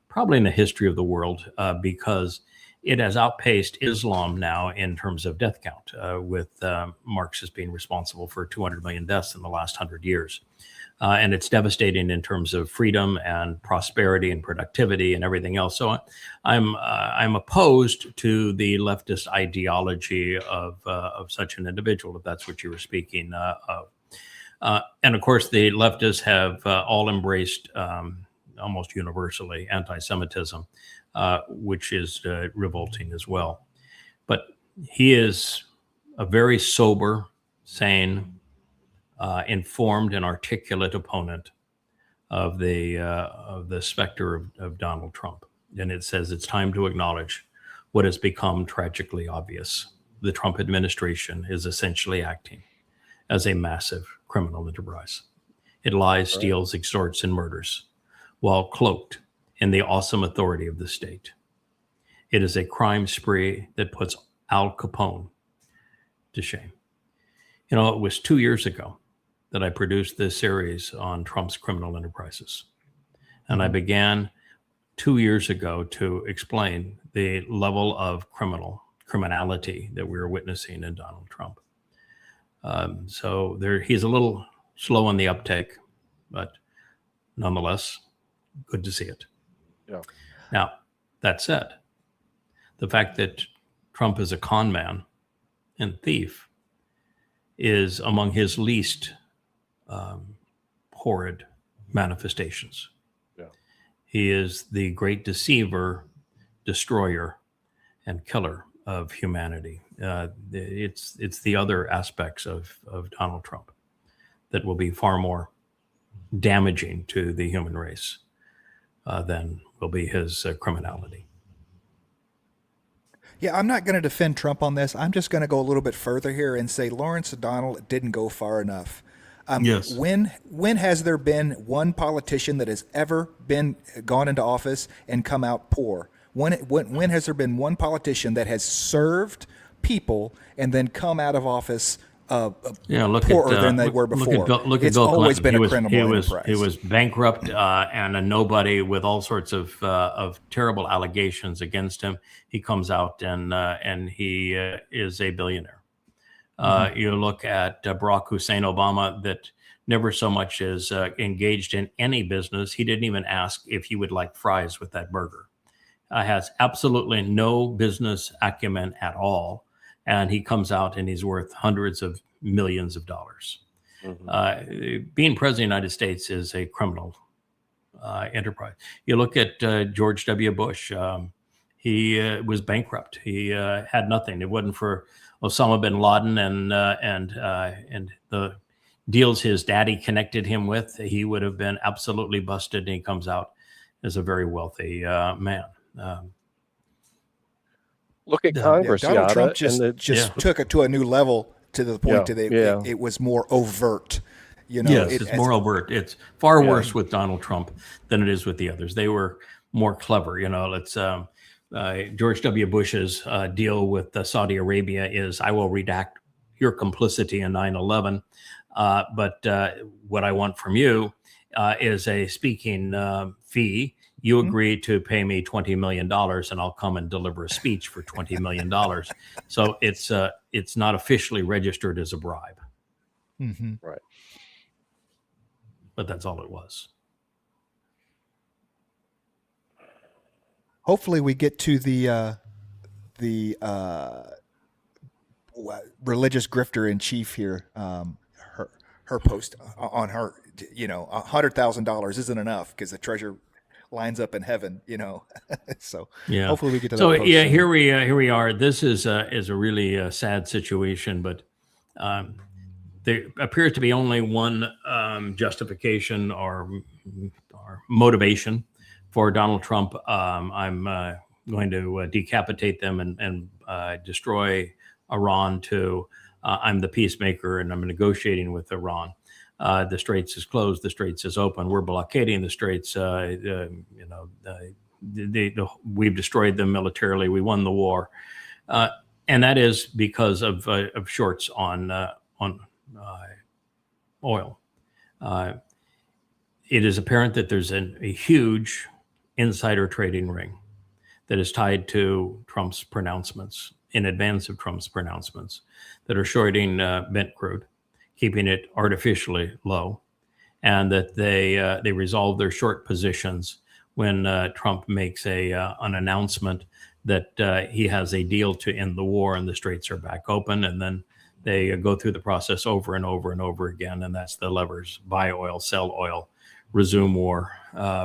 probably in the history of the world, because it has outpaced Islam now in terms of death count, with Marxists being responsible for 200 million deaths in the last 100 years. And it's devastating in terms of freedom and prosperity and productivity and everything else. So I'm opposed to the leftist ideology of such an individual, if that's what you were speaking of. And of course, the leftists have all embraced almost universally anti-Semitism, which is revolting as well. But he is a very sober, sane, informed and articulate opponent of the specter of Donald Trump. And it says it's time to acknowledge what has become tragically obvious. The Trump administration is essentially acting as a massive criminal enterprise. It lies, steals, extorts, and murders while cloaked in the awesome authority of the state. It is a crime spree that puts Al Capone to shame. It was 2 years ago that I produced this series on Trump's criminal enterprises. And I began 2 years ago to explain the level of criminality that we were witnessing in Donald Trump. So he's a little slow on the uptake, but nonetheless, good to see it. Yeah. Now, that said, the fact that Trump is a con man and thief is among his least horrid manifestations. Yeah. He is the great deceiver, destroyer, and killer of humanity. It's the other aspects of Donald Trump that will be far more damaging to the human race than will be his criminality. Yeah, I'm not going to defend Trump on this. I'm just going to go a little bit further here and say Lawrence O'Donnell didn't go far enough. Yes. When has there been one politician that has ever gone into office and come out poor? When has there been one politician that has served people and then come out of office poorer than they were before? Look at it's Bill always Clinton. been a criminal enterprise. He was bankrupt and a nobody with all sorts of terrible allegations against him. He comes out and he is a billionaire. You look at Barack Hussein Obama, that never so much as engaged in any business. He didn't even ask if you would like fries with that burger. Has absolutely no business acumen at all. And he comes out and he's worth hundreds of millions of dollars. Being president of the United States is a criminal enterprise. You look at George W. Bush. He was bankrupt. He had nothing. It wasn't for Osama bin Laden and the deals his daddy connected him with, he would have been absolutely busted. And he comes out as a very wealthy man. Look at Congress. Donald Trump Yada, just took it to a new level to the point that it was more overt. Yes, it's more overt. It's far worse with Donald Trump than it is with the others. They were more clever. Let's George W. Bush's deal with Saudi Arabia is, I will redact your complicity in 9/11, but what I want from you is a speaking fee. You agree to pay me $20 million and I'll come and deliver a speech for $20 million. So it's not officially registered as a bribe. Right. But that's all it was. Hopefully we get to the the religious grifter in chief here, her post on her, $100,000 isn't enough because the treasure lines up in heaven, So Yeah. hopefully we get to that. So post yeah, soon. here we are. This is a really sad situation, but there appears to be only one justification or motivation for Donald Trump. I'm going to decapitate them and destroy Iran. I'm the peacemaker and I'm negotiating with Iran. The Straits is closed. The Straits is open. We're blockading the Straits. We've destroyed them militarily. We won the war, and that is because of shorts on oil. It is apparent that there's a huge insider trading ring that is tied to Trump's pronouncements in advance of Trump's pronouncements that are shorting Brent crude, keeping it artificially low, and that they resolve their short positions when Trump makes an announcement that he has a deal to end the war and the Straits are back open, and then they go through the process over and over and over again, and that's the levers: buy oil, sell oil, resume war,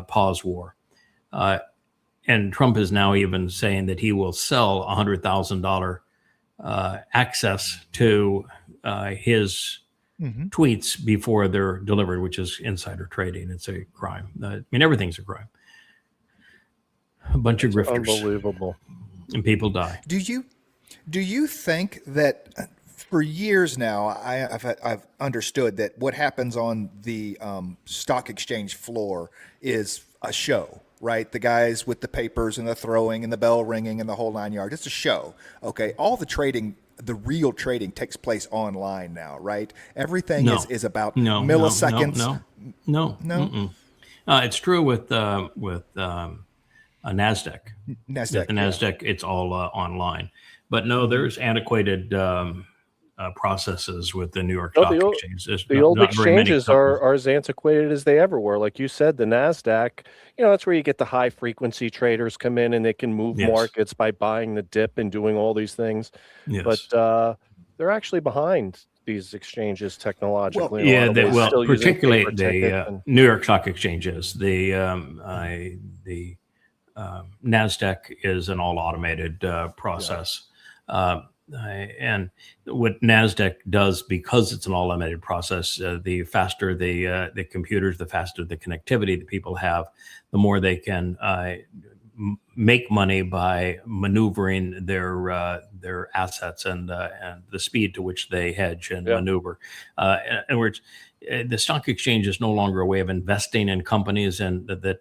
pause war. And Trump is now even saying that he will sell $100,000 access to his tweets before they're delivered, which is insider trading. It's a crime. Everything's a crime. A bunch of grifters. Unbelievable. And people die. Do you think that for years now I've understood that what happens on the stock exchange floor is a show, right? The guys with the papers and the throwing and the bell ringing and the whole 9 yards. It's a show. Okay. All the trading, the real trading takes place online now, right? Everything is about milliseconds. No. It's true with NASDAQ. NASDAQ. The NASDAQ, it's all online. But no, there's antiquated processes with the New York Stock Exchange. The old exchanges are as antiquated as they ever were. Like you said, the NASDAQ, that's where you get the high frequency traders come in and they can move markets by buying the dip and doing all these things. Yes. But they're actually behind these exchanges technologically. Particularly the New York Stock Exchanges. The NASDAQ is an all automated process. And what NASDAQ does, because it's an all automated process, the faster the computers, the faster the connectivity that people have, the more they can make money by maneuvering their assets and the speed to which they hedge and maneuver. In other words, the stock exchange is no longer a way of investing in companies and that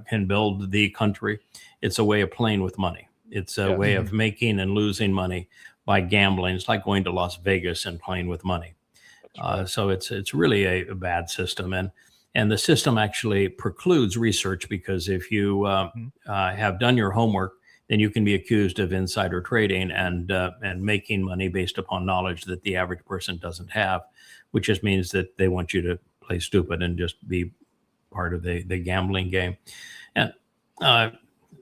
can build the country. It's a way of playing with money. It's a way of making and losing money by gambling. It's like going to Las Vegas and playing with money. So it's really a bad system, and the system actually precludes research, because if you have done your homework, then you can be accused of insider trading and making money based upon knowledge that the average person doesn't have, which just means that they want you to play stupid and just be part of the gambling game. And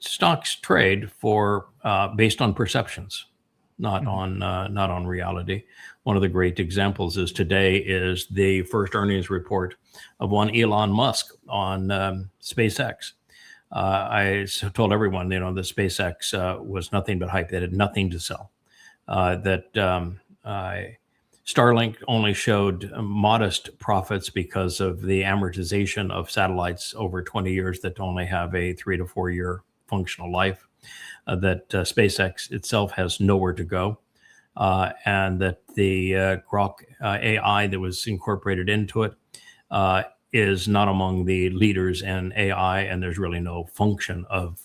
stocks trade for based on perceptions, not on reality. One of the great examples is today is the first earnings report of one Elon Musk on SpaceX. I told everyone, that SpaceX was nothing but hype. They had nothing to sell. Starlink only showed modest profits because of the amortization of satellites over 20 years that only have a 3 to 4 year functional life. That SpaceX itself has nowhere to go, and that the Grok AI that was incorporated into it is not among the leaders in AI, and there's really no function of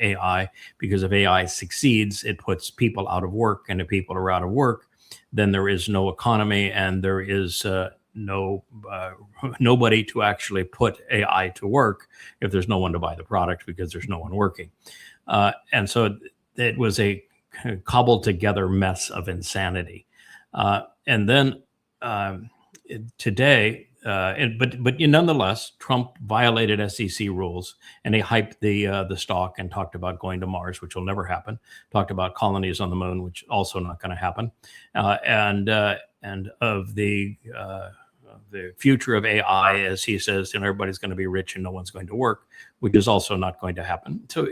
AI, because if AI succeeds, it puts people out of work, and if people are out of work, then there is no economy, and there is nobody to actually put AI to work if there's no one to buy the product, because there's no one working. And so it was a cobbled together mess of insanity. And then today, but nonetheless, Trump violated SEC rules, and they hyped the stock and talked about going to Mars, which will never happen. Talked about colonies on the moon, which also not going to happen, and of the future of AI, as he says, and everybody's going to be rich and no one's going to work, which is also not going to happen. So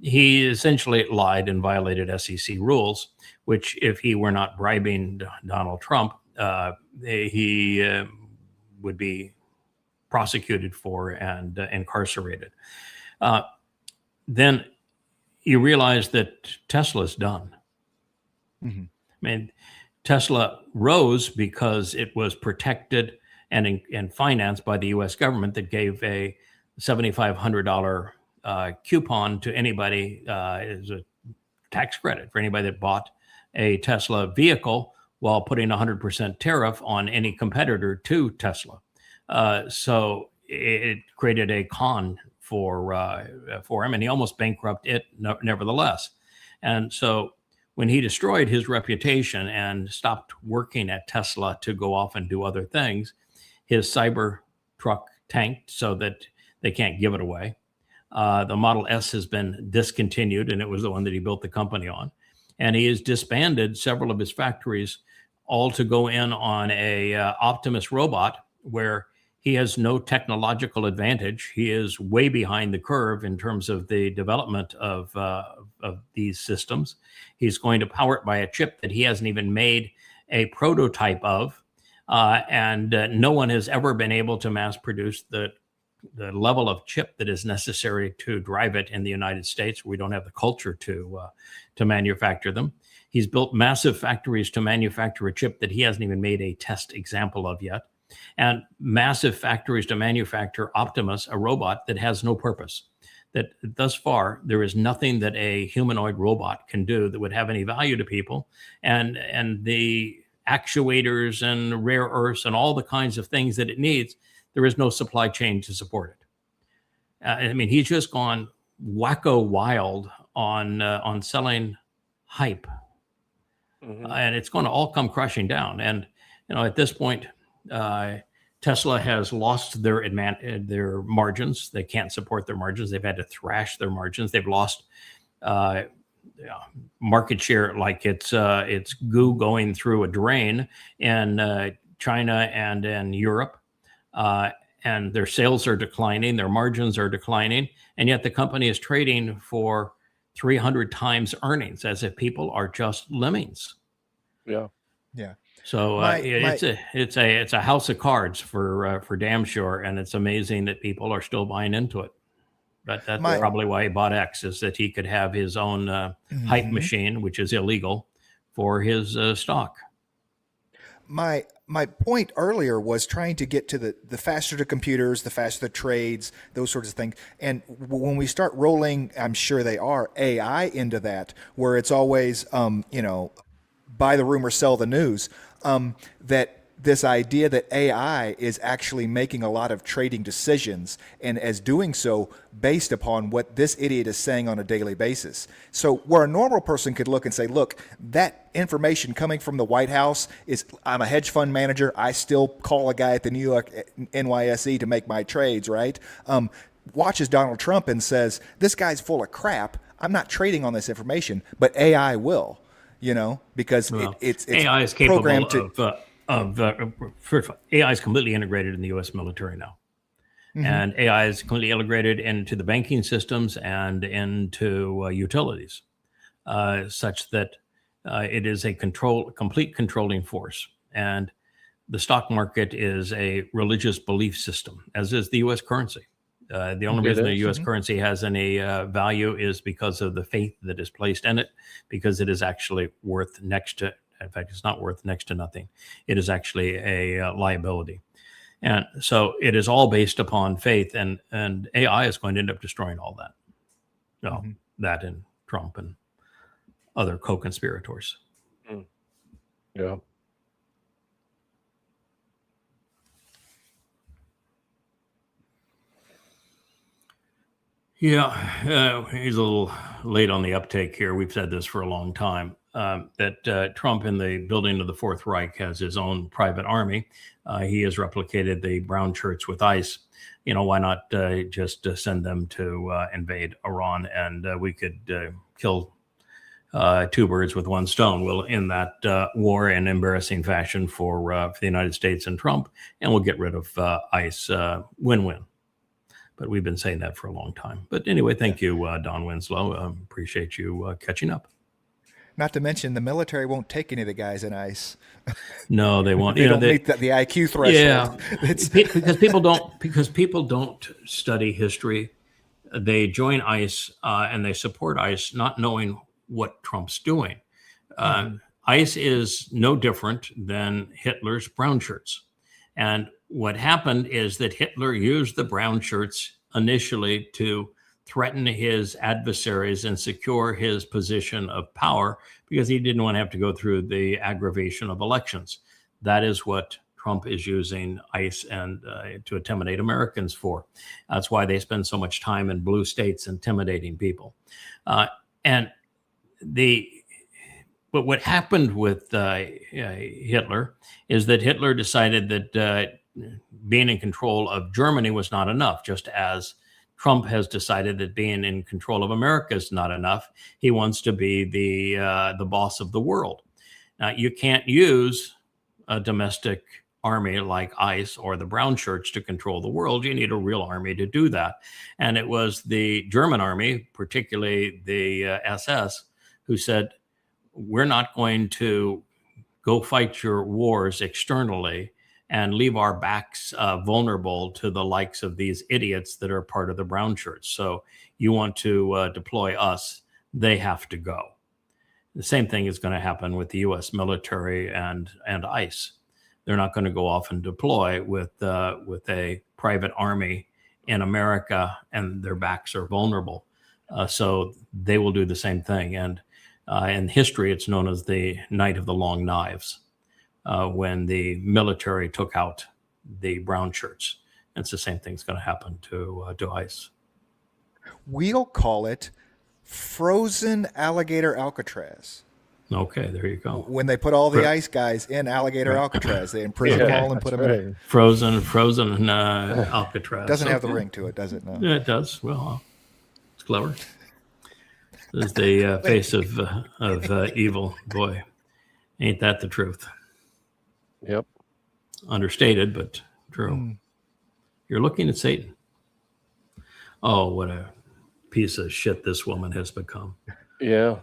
he essentially lied and violated SEC rules, which if he were not bribing Donald Trump, he would be prosecuted for and incarcerated. Then you realize that Tesla's done. Mm-hmm. I mean, Tesla rose because it was protected and financed by the U.S. government that gave a $7,500 coupon to anybody as a tax credit for anybody that bought a Tesla vehicle, while putting 100% tariff on any competitor to Tesla. So it created a con for him, and he almost bankrupted it nevertheless. And so when he destroyed his reputation and stopped working at Tesla to go off and do other things, his Cyber truck tanked so that they can't give it away. The Model S has been discontinued, and it was the one that he built the company on. And he has disbanded several of his factories, all to go in on a Optimus robot, where he has no technological advantage. He is way behind the curve in terms of the development of these systems. He's going to power it by a chip that he hasn't even made a prototype of, and no one has ever been able to mass produce the level of chip that is necessary to drive it in the United States. We don't have the culture to manufacture them. He's built massive factories to manufacture a chip that he hasn't even made a test example of yet, and massive factories to manufacture Optimus, a robot that has no purpose. That thus far, there is nothing that a humanoid robot can do that would have any value to people, and the actuators and rare earths and all the kinds of things that it needs, there is no supply chain to support it. I mean, he's just gone wacko wild on selling hype. Mm-hmm. And it's going to all come crashing down. And at this point, Tesla has lost their margins. They can't support their margins. They've had to thrash their margins. They've lost market share like it's goo going through a drain in China and in Europe. And their sales are declining. Their margins are declining. And yet the company is trading for 300 times earnings, as if people are just lemmings. Yeah. Yeah. So it's a house of cards for damn sure, and it's amazing that people are still buying into it. But that's probably why he bought X, is that he could have his own hype machine, which is illegal, for his stock. My point earlier was trying to get to the faster the computers, the faster the trades, those sorts of things. And when we start rolling, I'm sure they are, AI into that, where it's always, buy the rumor, sell the news, that this idea that AI is actually making a lot of trading decisions, and as doing so based upon what this idiot is saying on a daily basis. So where a normal person could look and say, look, that information coming from the White House is, I'm a hedge fund manager, I still call a guy at the New York NYSE to make my trades, right? Watches Donald Trump and says, this guy's full of crap, I'm not trading on this information, but AI will, because it's AI is programmed capable first of all, AI is completely integrated in the U.S. military now. Mm-hmm. And AI is completely integrated into the banking systems and into utilities, such that it is a complete controlling force. And the stock market is a religious belief system, as is the U.S. currency. The only reason the U.S. currency has any value is because of the faith that is placed in it, because it is actually worth next to, in fact, it's not worth next to nothing. It is actually a liability. And so it is all based upon faith, and AI is going to end up destroying all that. That and Trump and other co-conspirators. Yeah. Yeah, he's a little late on the uptake here. We've said this for a long time. that Trump, in the building of the Fourth Reich, has his own private army. He has replicated the brown shirts with ICE. Why not just send them to invade Iran, and we could kill two birds with one stone. We'll end that war in embarrassing fashion for the United States and Trump, and we'll get rid of ICE. Win-win. But we've been saying that for a long time. But anyway, thank you, Don Winslow. Appreciate you catching up. Not to mention, the military won't take any of the guys in ICE. No, they won't. They don't meet the IQ threshold. Yeah, It's because people don't study history. They join ICE and they support ICE, not knowing what Trump's doing. ICE is no different than Hitler's brown shirts. And what happened is that Hitler used the brown shirts initially to threaten his adversaries and secure his position of power because he didn't want to have to go through the aggravation of elections. That is what Trump is using ICE and to intimidate Americans for. That's why they spend so much time in blue states intimidating people. But what happened with Hitler is that Hitler decided that being in control of Germany was not enough, just as Trump has decided that being in control of America is not enough. He wants to be the boss of the world. Now, you can't use a domestic army like ICE or the brown shirts to control the world. You need a real army to do that. And it was the German army, particularly the SS, who said, we're not going to go fight your wars externally and leave our backs vulnerable to the likes of these idiots that are part of the brown shirts. So you want to deploy us, they have to go. The same thing is going to happen with the U.S. military and ICE. They're not going to go off and deploy with a private army in America, and their backs are vulnerable. So they will do the same thing. And in history, it's known as the Night of the Long Knives, when the military took out the brown shirts. It's the same thing's going to happen to ICE. We'll call it frozen alligator Alcatraz. Okay, there you go. When they put all the ICE guys in alligator Alcatraz, they imprison them all and put them in. Frozen Alcatraz. Doesn't have the ring to it, does it? No. Yeah, it does. Well, it's clever. This is the face of evil. Boy, ain't that the truth? Yep. Understated, but true. You're looking at Satan. Oh, what a piece of shit this woman has become. Yeah.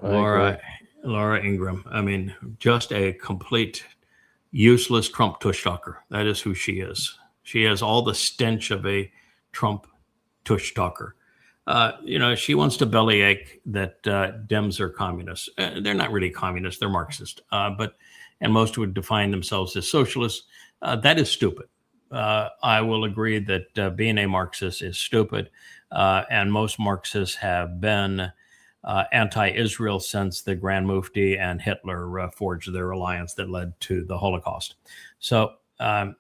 Laura Ingraham. I mean, just a complete useless Trump tush talker. That is who she is. She has all the stench of a Trump tush talker. She wants to bellyache that Dems are communists. They're not really communists. They're Marxist. And most would define themselves as socialists. That is stupid. I will agree that being a Marxist is stupid. And most Marxists have been anti-Israel since the Grand Mufti and Hitler forged their alliance that led to the Holocaust. So, I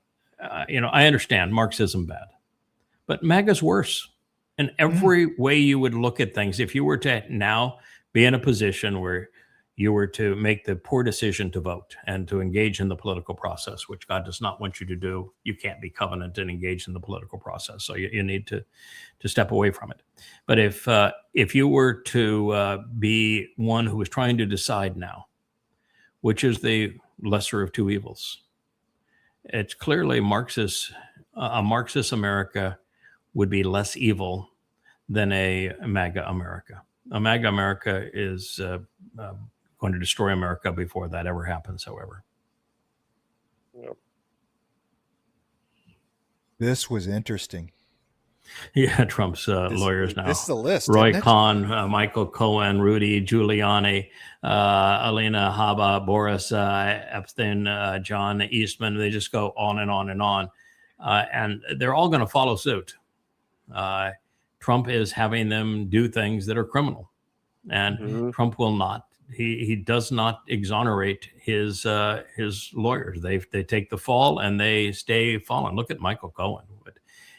understand Marxism bad, but MAGA's worse. In every way you would look at things, if you were to now be in a position where you were to make the poor decision to vote and to engage in the political process, which God does not want you to do, you can't be covenant and engage in the political process. So you need to step away from it. But if you were to be one who was trying to decide now, which is the lesser of two evils, it's clearly a Marxist America would be less evil than a MAGA America. A MAGA America is going to destroy America before that ever happens, however. Yep. This was interesting. Yeah, Trump's lawyers now. This is a list. Roy Cohn, Michael Cohen, Rudy Giuliani, Alina Habba, Boris Epstein, John Eastman. They just go on and on and on. And they're all going to follow suit. Trump is having them do things that are criminal. And Trump will not. He does not exonerate his lawyers. They take the fall and they stay fallen. Look at Michael Cohen. What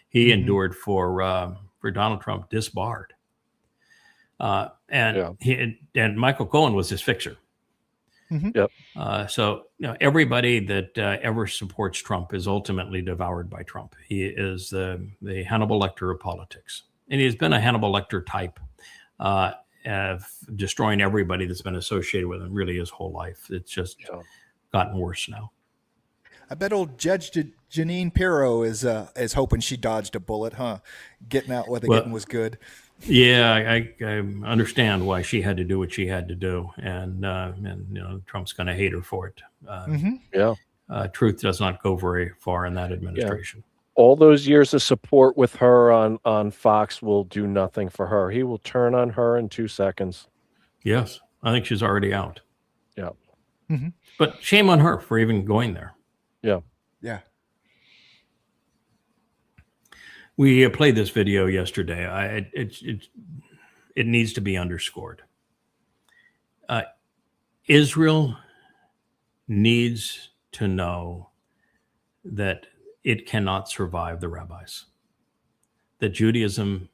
he endured for Donald Trump, disbarred. And Michael Cohen was his fixer. So everybody that ever supports Trump is ultimately devoured by Trump. He is the Hannibal Lecter of politics, and he has been a Hannibal Lecter type, of destroying everybody that's been associated with him really his whole life. It's just gotten worse now. I bet old Judge Janine Pirro is hoping she dodged a bullet, huh? Getting out what they getting was good. Yeah, I understand why she had to do what she had to do, and Trump's going to hate her for it. Truth does not go very far in that administration. Yeah. All those years of support with her on Fox will do nothing for her. He will turn on her in 2 seconds. Yes, I think she's already out. Yeah. But shame on her for even going there. Yeah. Yeah. We played this video yesterday. It needs to be underscored. Israel needs to know that it cannot survive the rabbis, that Judaism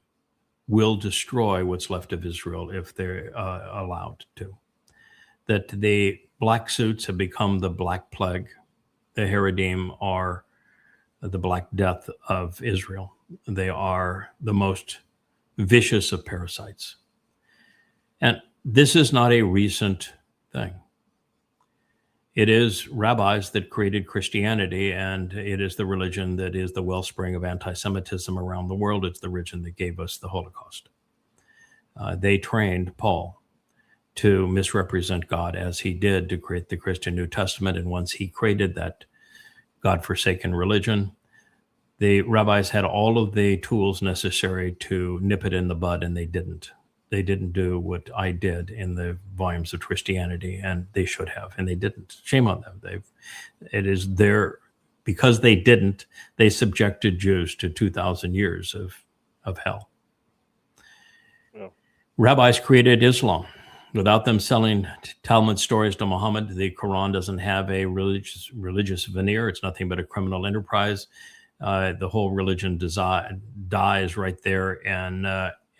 will destroy what's left of Israel if they're allowed to, that the black suits have become the black plague. The Haredim are the black death of Israel. They are the most vicious of parasites. And this is not a recent thing. It is rabbis that created Christianity, and it is the religion that is the wellspring of anti-Semitism around the world. It's the religion that gave us the Holocaust. They trained Paul to misrepresent God as he did to create the Christian New Testament. And once he created that God-forsaken religion, the rabbis had all of the tools necessary to nip it in the bud, and they didn't. They didn't do what I did in the volumes of Christianity, and they should have, and they didn't. Shame on them. It is because they didn't, they subjected Jews to 2,000 years of hell. Yeah. Rabbis created Islam. Without them selling Talmud stories to Muhammad, the Quran doesn't have a religious veneer. It's nothing but a criminal enterprise. The whole religion dies right there in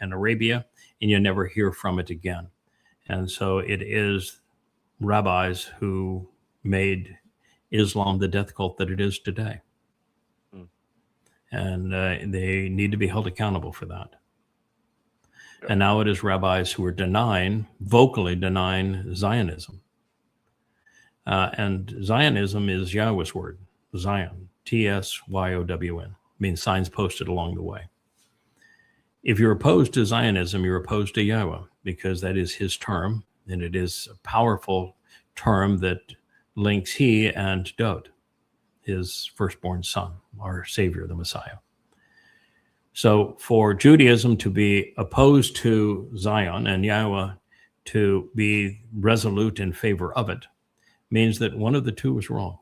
Arabia, and you never hear from it again. And so it is rabbis who made Islam the death cult that it is today. And they need to be held accountable for that. And now it is rabbis who are vocally denying Zionism. And Zionism is Yahweh's word, Zion, T-S-Y-O-W-N, means signs posted along the way. If you're opposed to Zionism, you're opposed to Yahweh, because that is his term, and it is a powerful term that links he and Dod, his firstborn son, our Savior, the Messiah. So for Judaism to be opposed to Zion and Yahweh to be resolute in favor of it means that one of the two is wrong.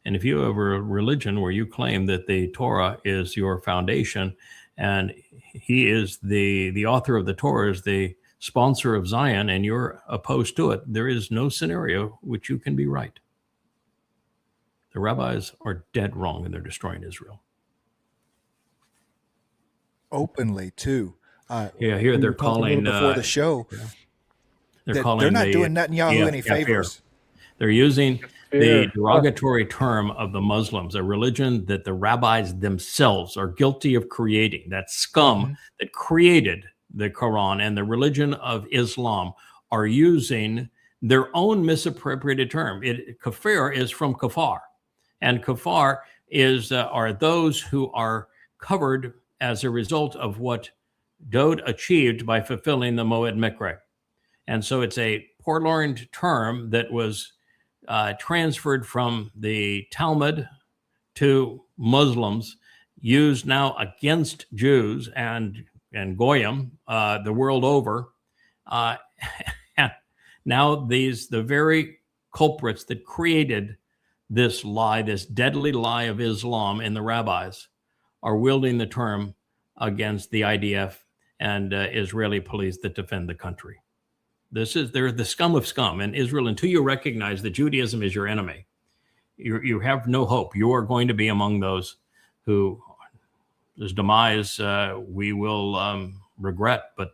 And if you have a religion where you claim that the Torah is your foundation and he is the author of the Torah, is the sponsor of Zion, and you're opposed to it, there is no scenario which you can be right. The rabbis are dead wrong, and they're destroying Israel. Openly too. Here they're calling before the show. They're not doing Netanyahu any favors. They're using the derogatory term of the Muslims, a religion that the rabbis themselves are guilty of creating. That scum that created the Quran and the religion of Islam are using their own misappropriated term. Kafir is from kafar, and kafar are those who are covered as a result of what Dod achieved by fulfilling the Moed Mikre. And so it's a purloined term that was transferred from the Talmud to Muslims, used now against Jews and Goyim the world over. Now the very culprits that created this lie, this deadly lie of Islam in the rabbis, are wielding the term against the IDF and Israeli police that defend the country. They're the scum of scum in Israel. Until you recognize that Judaism is your enemy, you have no hope. You are going to be among those whose demise we will regret, but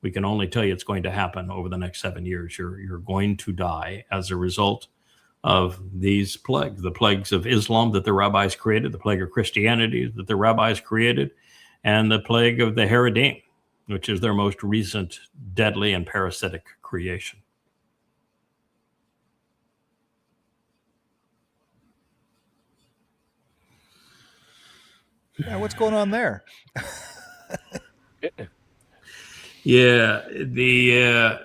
We can only tell you it's going to happen over the next 7 years. You're going to die as a result of these plagues, the plagues of Islam that the rabbis created, the plague of Christianity that the rabbis created, and the plague of the Haredim, which is their most recent deadly and parasitic creation. Yeah, what's going on there? Yeah, the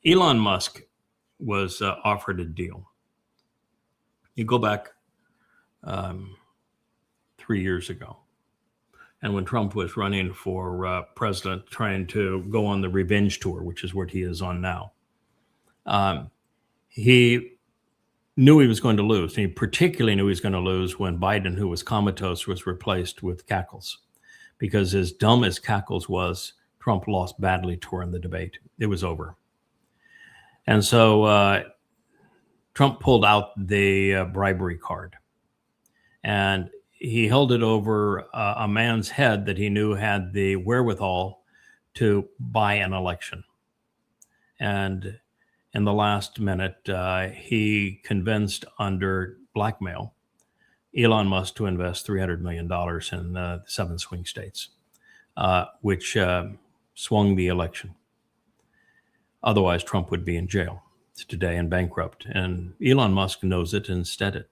Elon Musk was offered a deal. You go back 3 years ago, and when Trump was running for president, trying to go on the revenge tour, which is what he is on now, he knew he was going to lose. And he particularly knew he was going to lose when Biden, who was comatose, was replaced with Cackles. Because as dumb as Cackles was, Trump lost badly to her in the debate. It was over. And so Trump pulled out the bribery card. And he held it over a man's head that he knew had the wherewithal to buy an election. And in the last minute, he convinced under blackmail Elon Musk to invest $300 million in 7 swing states, which swung the election. Otherwise, Trump would be in jail today and bankrupt. And Elon Musk knows it and said it.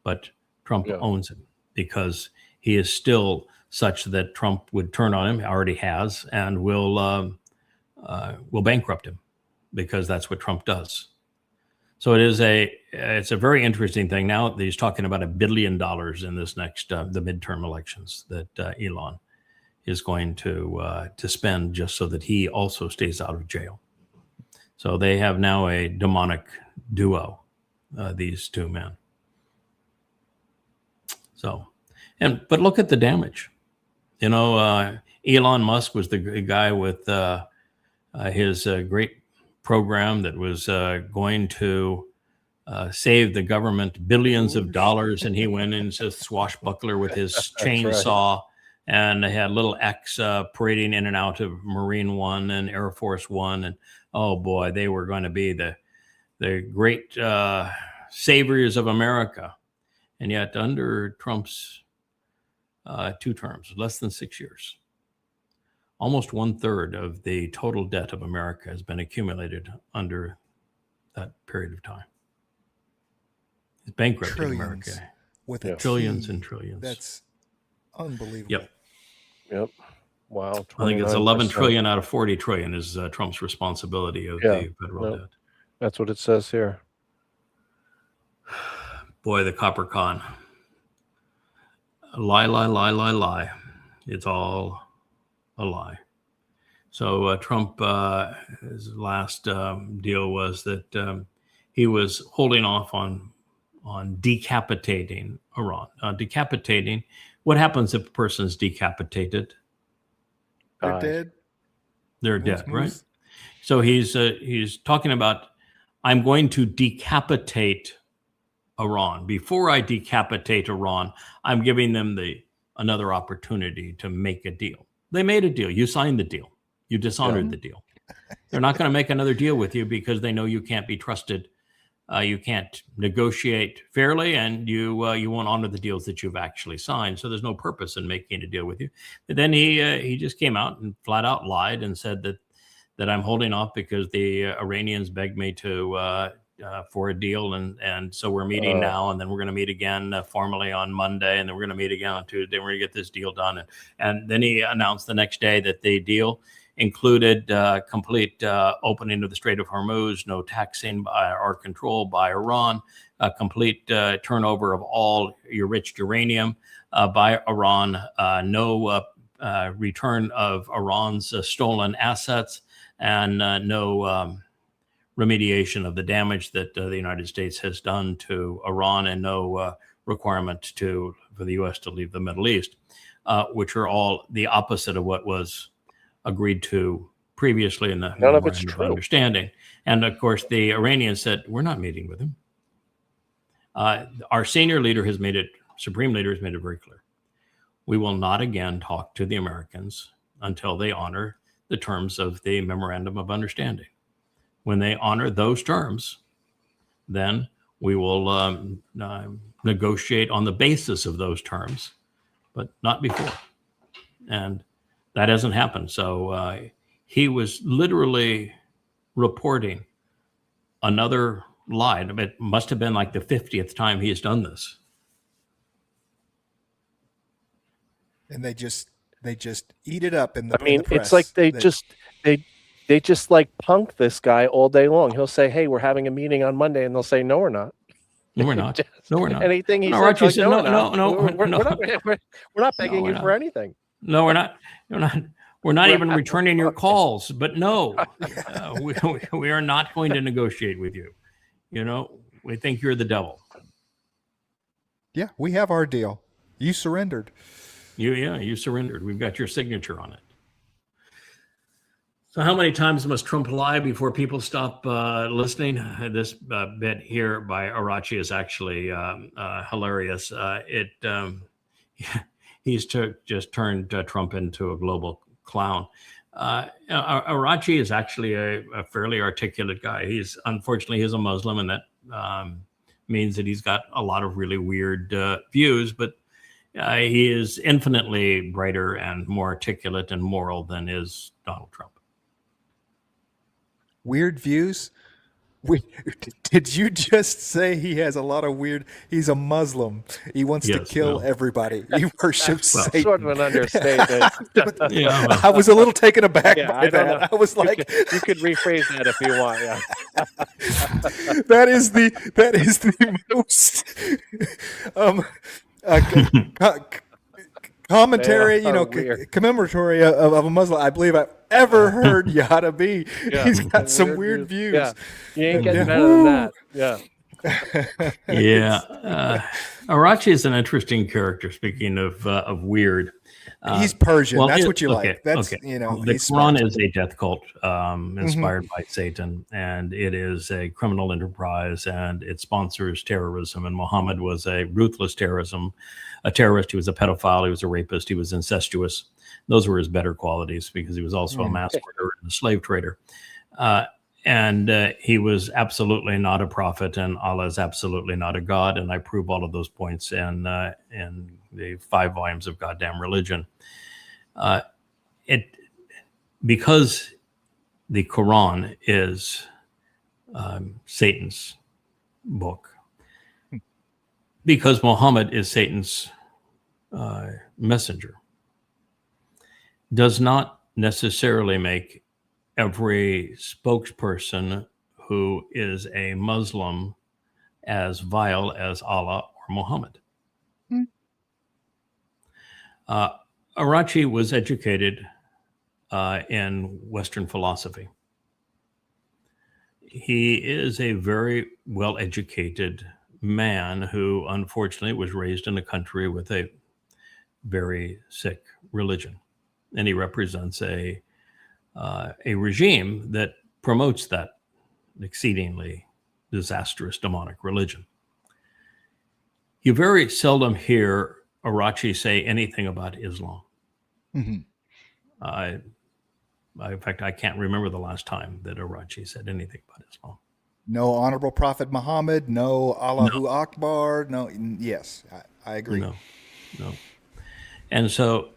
But Trump owns it because he is still such that Trump would turn on him, already has, and will bankrupt him because that's what Trump does. So it's a very interesting thing. Now he's talking about $1 billion in this next the midterm elections that Elon is going to spend just so that he also stays out of jail. So they have now a demonic duo, these two men. So, but look at the damage. You know, Elon Musk was the guy with his great program that was going to save the government billions of dollars, and he went in as a swashbuckler with his chainsaw, and they had little X parading in and out of Marine One and Air Force One, and oh boy, they were going to be the great saviors of America. And yet under Trump's 2 terms, less than 6 years, almost 1/3 of the total debt of America has been accumulated under that period of time. It's bankrupted America. With a trillions T. and trillions. That's unbelievable. Yep. Wow. I think it's 11 29%. trillion out of 40 trillion is Trump's responsibility of the federal debt. That's what it says here. Boy, the copper con. Lie. It's all a lie. So Trump, his last deal was that he was holding off on decapitating Iran. Decapitating, what happens if a person is decapitated? They're dead. They're dead, right? So he's talking about, I'm going to decapitate Iran. Before I decapitate Iran, I'm giving them another opportunity to make a deal. They made a deal. You signed the deal. You dishonored the deal. They're not going to make another deal with you because they know you can't be trusted. You can't negotiate fairly, and you won't honor the deals that you've actually signed. So there's no purpose in making a deal with you. But then he just came out and flat out lied and said that I'm holding off because the Iranians begged me to for a deal, and so we're meeting now, and then we're going to meet again formally on Monday, and then we're going to meet again on Tuesday. We're going to get this deal done, and then he announced the next day that the deal included complete opening of the Strait of Hormuz, no taxing or control by Iran, complete turnover of all enriched uranium by Iran, no return of Iran's stolen assets, and no remediation of the damage that the United States has done to Iran, and no requirement for the U.S. to leave the Middle East, which are all the opposite of what was agreed to previously in the None of it's true. understanding. And of course, the Iranians said, we're not meeting with him. Our senior leader Supreme leader has made it very clear. We will not again talk to the Americans until they honor the terms of the Memorandum of Understanding. When they honor those terms, then we will negotiate on the basis of those terms, but not before. And that hasn't happened. So he was literally reporting another lie. It must have been like the 50th time he has done this. And they just eat it up in the. I mean, in the press. it's like they just like punk this guy all day long. He'll say, "Hey, we're having a meeting on Monday," and they'll say, "No, we're not." No, we're not. No, we're not. Anything he No, says, Archie like, said, no, no, we're no. not, we're not begging we're you not. for anything. No, we're not. We're not even returning your calls. But no, we are not going to negotiate with you. You know, we think you're the devil. Yeah, we have our deal. You surrendered. You surrendered. We've got your signature on it. So how many times must Trump lie before people stop listening? This bit here by Arachi is actually hilarious. He's just turned Trump into a global clown. Arachi is actually a fairly articulate guy. Unfortunately, he's a Muslim, and that means that he's got a lot of really weird views, but he is infinitely brighter and more articulate and moral than is Donald Trump. Weird views. Did you just say he has a lot of weird? He's a Muslim. He wants to kill everybody. He worships Satan. Sort of an understatement. Yeah, I was a little taken aback by I don't know. that. I was like, you could rephrase that if you want. Yeah. that is the most commentary, commemoratory of a Muslim I believe I've ever heard Yada be. Yeah. He's got some weird views. Yeah. You ain't getting better than that. Yeah. Arachi is an interesting character. Speaking of weird, he's Persian. That's what you like. That's the he's Quran smart. is a death cult inspired by Satan, and it is a criminal enterprise, and it sponsors terrorism. And Muhammad was a ruthless a terrorist. He was a pedophile. He was a rapist. He was incestuous. Those were his better qualities because he was also a mass murderer and a slave trader. And he was absolutely not a prophet, and Allah is absolutely not a God. And I prove all of those points in the 5 volumes of Goddamn Religion. Because the Quran is Satan's book, because Muhammad is Satan's messenger, does not necessarily make every spokesperson who is a Muslim as vile as Allah or Muhammad. Arachi was educated in Western philosophy. He is a very well-educated man who unfortunately was raised in a country with a very sick religion. And he represents a regime that promotes that exceedingly disastrous demonic religion. You very seldom hear Arachi say anything about Islam. In fact, I can't remember the last time that Arachi said anything about Islam. No Honorable Prophet Muhammad, no Allahu Akbar, no. Yes, I agree. No. And so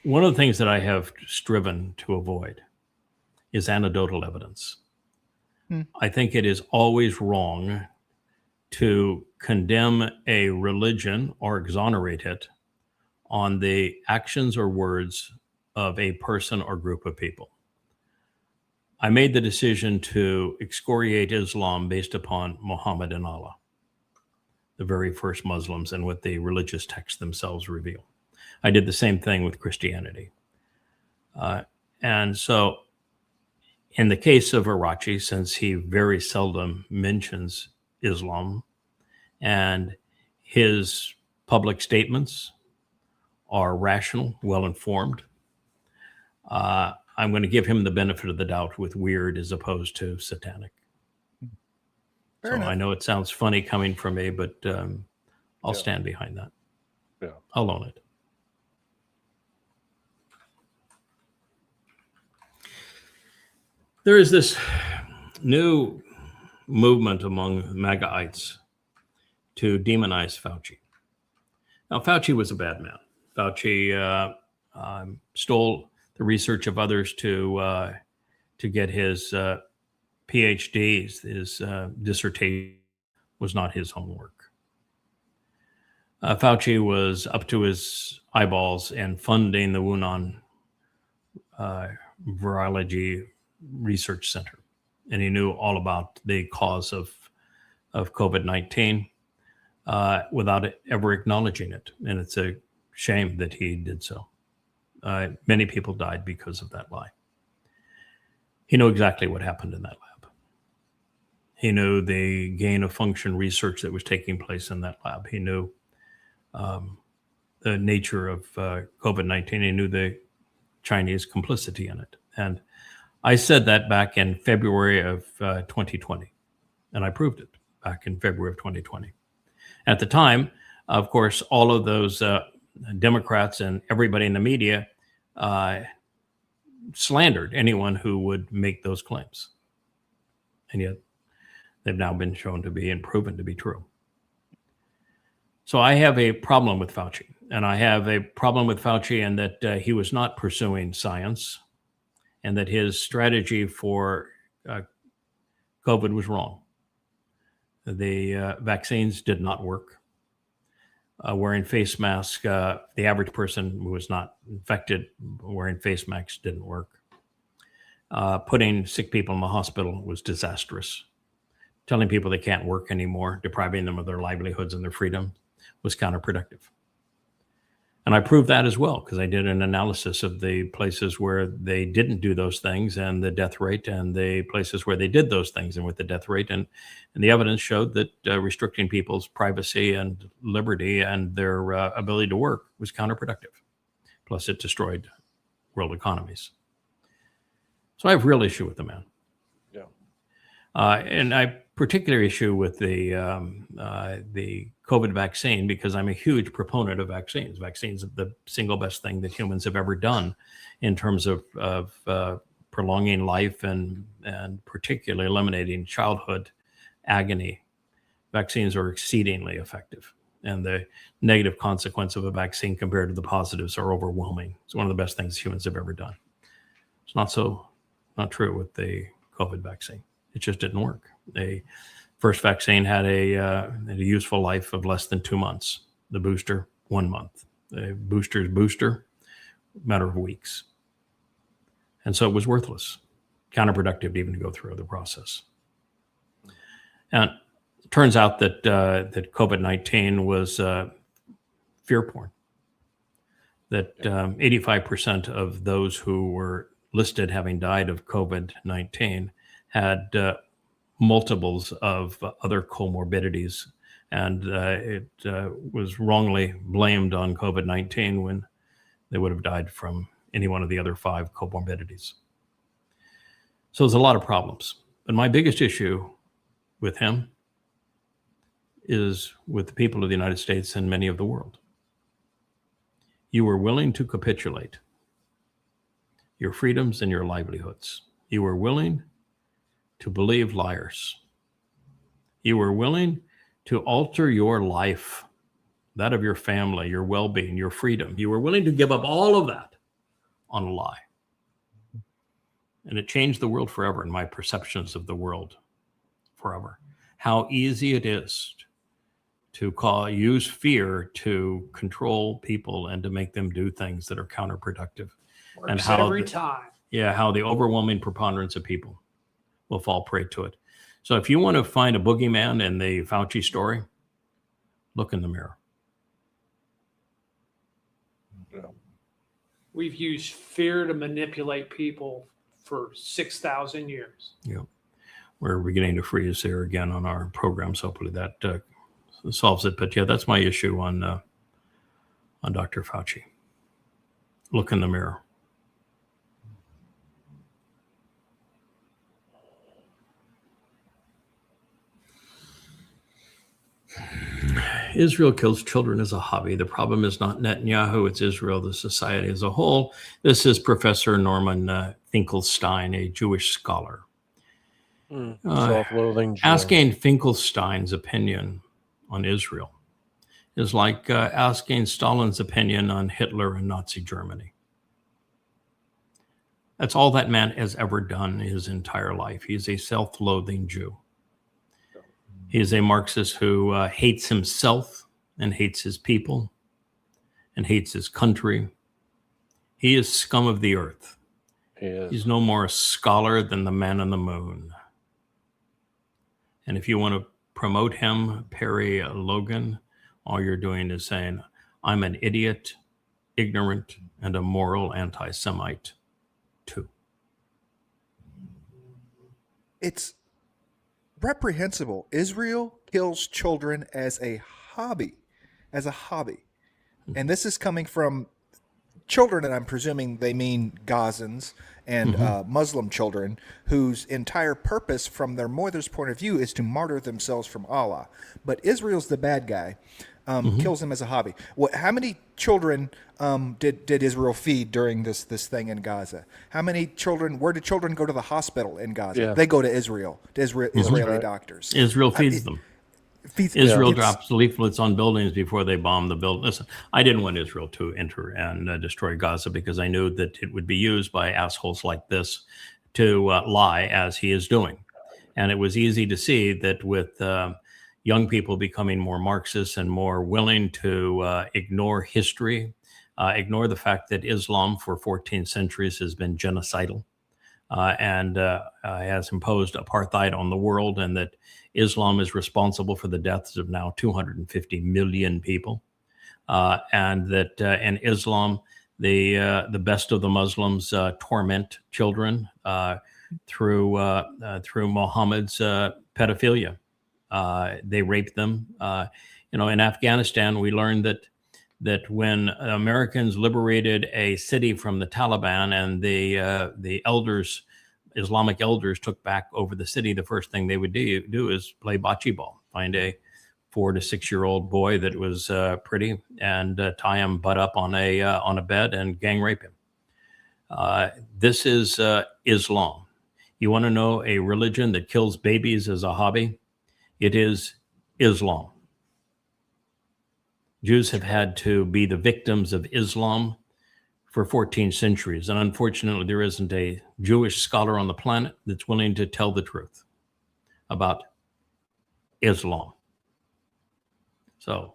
one of the things that I have striven to avoid is anecdotal evidence. I think it is always wrong to condemn a religion or exonerate it on the actions or words of a person or group of people. I made the decision to excoriate Islam based upon Muhammad and Allah, the very first Muslims, and what the religious texts themselves reveal. I did the same thing with Christianity. And so in the case of Arachi, since he very seldom mentions Islam and his public statements are rational, well-informed, I'm going to give him the benefit of the doubt with weird as opposed to satanic. Fair so enough. I know it sounds funny coming from me, but I'll stand behind that. Yeah. I'll own it. There is this new movement among MAGAites to demonize Fauci. Now, Fauci was a bad man. Fauci stole the research of others to get his PhDs. His dissertation was not his own work. Fauci was up to his eyeballs in funding the Wuhan Virology Research Center, and he knew all about the cause of COVID-19 without ever acknowledging it. And it's a shame that he did so. Many people died because of that lie. He knew exactly what happened in that lab. He knew the gain of function research that was taking place in that lab. He knew the nature of COVID-19. He knew the Chinese complicity in it. And I said that back in February of 2020, and I proved it back in February of 2020. At the time, of course, all of those Democrats and everybody in the media slandered anyone who would make those claims. And yet they've now been shown to be and proven to be true. So I have a problem with Fauci. And I have a problem with Fauci in that he was not pursuing science and that his strategy for COVID was wrong. The vaccines did not work. Wearing face masks, the average person who was not infected wearing face masks didn't work. Putting sick people in the hospital was disastrous. Telling people they can't work anymore, depriving them of their livelihoods and their freedom was counterproductive. And I proved that as well because I did an analysis of the places where they didn't do those things and the death rate, and the places where they did those things and with the death rate. And the evidence showed that restricting people's privacy and liberty and their ability to work was counterproductive. Plus, it destroyed world economies. So I have real issue with the man. Yeah. And I particular issue with the COVID vaccine because I'm a huge proponent of vaccines. Vaccines are the single best thing that humans have ever done in terms of prolonging life and particularly eliminating childhood agony. Vaccines are exceedingly effective, and the negative consequence of a vaccine compared to the positives are overwhelming. It's one of the best things humans have ever done. It's not true with the COVID vaccine. It just didn't work. The first vaccine had a useful life of less than 2 months. The booster, 1 month. The booster's booster, matter of weeks. And so it was worthless, counterproductive to even go through the process. And it turns out that that COVID-19 was fear porn. That 85% of those who were listed having died of COVID-19 had multiples of other comorbidities, and it was wrongly blamed on COVID-19 when they would have died from any one of the other 5 comorbidities. So there's a lot of problems. But my biggest issue with him is with the people of the United States and many of the world. You were willing to capitulate your freedoms and your livelihoods. You were willing to believe liars. You were willing to alter your life, that of your family, your well-being, your freedom. You were willing to give up all of that on a lie. And it changed the world forever, and my perceptions of the world forever. How easy it is to use fear to control people and to make them do things that are counterproductive. Works and how every time. Yeah, how the overwhelming preponderance of people will fall prey to it. So if you want to find a boogeyman in the Fauci story, look in the mirror. We've used fear to manipulate people for 6,000 years. Yeah, we're beginning to freeze here again on our programs. Hopefully that solves it. But yeah, that's my issue on Dr. Fauci. Look in the mirror. Israel kills children as a hobby. The problem is not Netanyahu, it's Israel, the society as a whole. This is Professor Norman Finkelstein, a Jewish scholar. Self-loathing Jew. Asking Finkelstein's opinion on Israel is like asking Stalin's opinion on Hitler and Nazi Germany. That's all that man has ever done his entire life. He's a self-loathing Jew. He is a Marxist who hates himself and hates his people and hates his country. He is scum of the earth. He is. He's no more a scholar than the man on the moon. And if you want to promote him, Perry Logan, all you're doing is saying, I'm an idiot, ignorant, and a moral anti-Semite too. It's reprehensible. Israel kills children as a hobby. And this is coming from children, and I'm presuming they mean Gazans and Muslim children whose entire purpose from their mother's point of view is to martyr themselves from Allah. But Israel's the bad guy, kills them as a hobby. How many children did Israel feed during this thing in Gaza? How many children, where did children go to the hospital in Gaza? Yeah. They go to Israel, Israeli doctors. Israel feeds them. Israel drops leaflets on buildings before they bomb the building. Listen, I didn't want Israel to enter and destroy Gaza because I knew that it would be used by assholes like this to lie as he is doing. And it was easy to see that with young people becoming more Marxist and more willing to ignore history, ignore the fact that Islam for 14 centuries has been genocidal and has imposed apartheid on the world, and that Islam is responsible for the deaths of now 250 million people, and that in Islam, the best of the Muslims torment children through Muhammad's pedophilia. They rape them. In Afghanistan, we learned that when Americans liberated a city from the Taliban and the elders, Islamic elders, took back over the city, the first thing they would do is play bocce ball, find a 4 to 6 year old boy that was pretty and tie him butt up on a bed and gang rape him. This is Islam. You want to know a religion that kills babies as a hobby? It is Islam. Jews have had to be the victims of Islam for 14 centuries. And unfortunately, there isn't a Jewish scholar on the planet that's willing to tell the truth about Islam. So,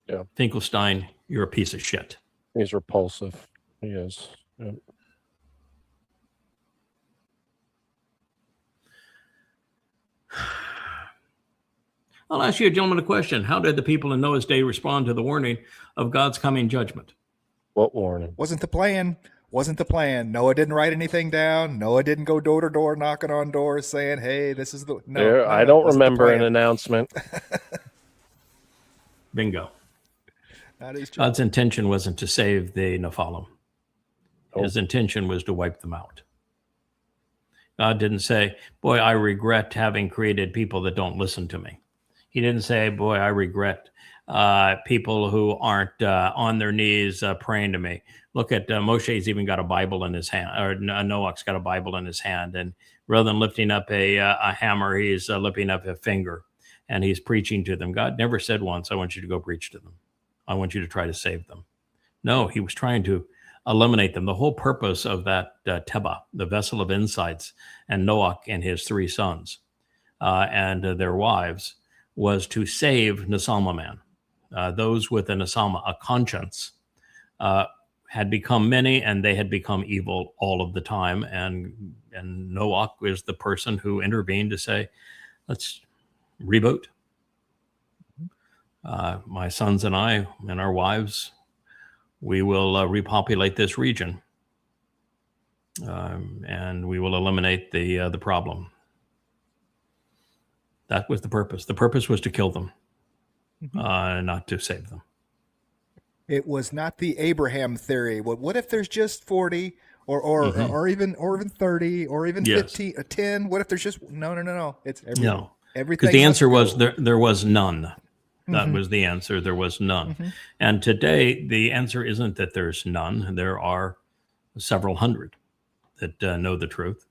yeah, Finkelstein, you're a piece of shit. He's repulsive. He is. Yeah. I'll ask you, gentlemen, a question. How did the people in Noah's day respond to the warning of God's coming judgment? What warning? Wasn't the plan. Noah didn't write anything down. Noah didn't go door to door knocking on doors saying, hey, this is the... No, I don't remember an announcement. Bingo. God's intention wasn't to save the Nephilim. His intention was to wipe them out. God didn't say, boy, I regret having created people that don't listen to me. He didn't say, boy, I regret people who aren't on their knees praying to me. Look at Moshe's even got a Bible in his hand, or Noach's got a Bible in his hand. And rather than lifting up a hammer, he's lifting up a finger and he's preaching to them. God never said once, I want you to go preach to them. I want you to try to save them. No, he was trying to eliminate them. The whole purpose of that Teba, the vessel of insights, and Noach and his 3 sons and their wives, was to save Nesama man. Those with a Nesama, a conscience, had become many, and they had become evil all of the time. And Noach was the person who intervened to say, let's reboot. My sons and I and our wives, we will repopulate this region, and we will eliminate the problem. That was the purpose. The purpose was to kill them, not to save them. It was not the Abraham theory. What if there's just 40 or even 30 or even 15, 10? What if there's just no? It's everything. No, everything. Because the answer was there was none. That was the answer. There was none. And today the answer isn't that there's none. There are several hundred. that know the truth.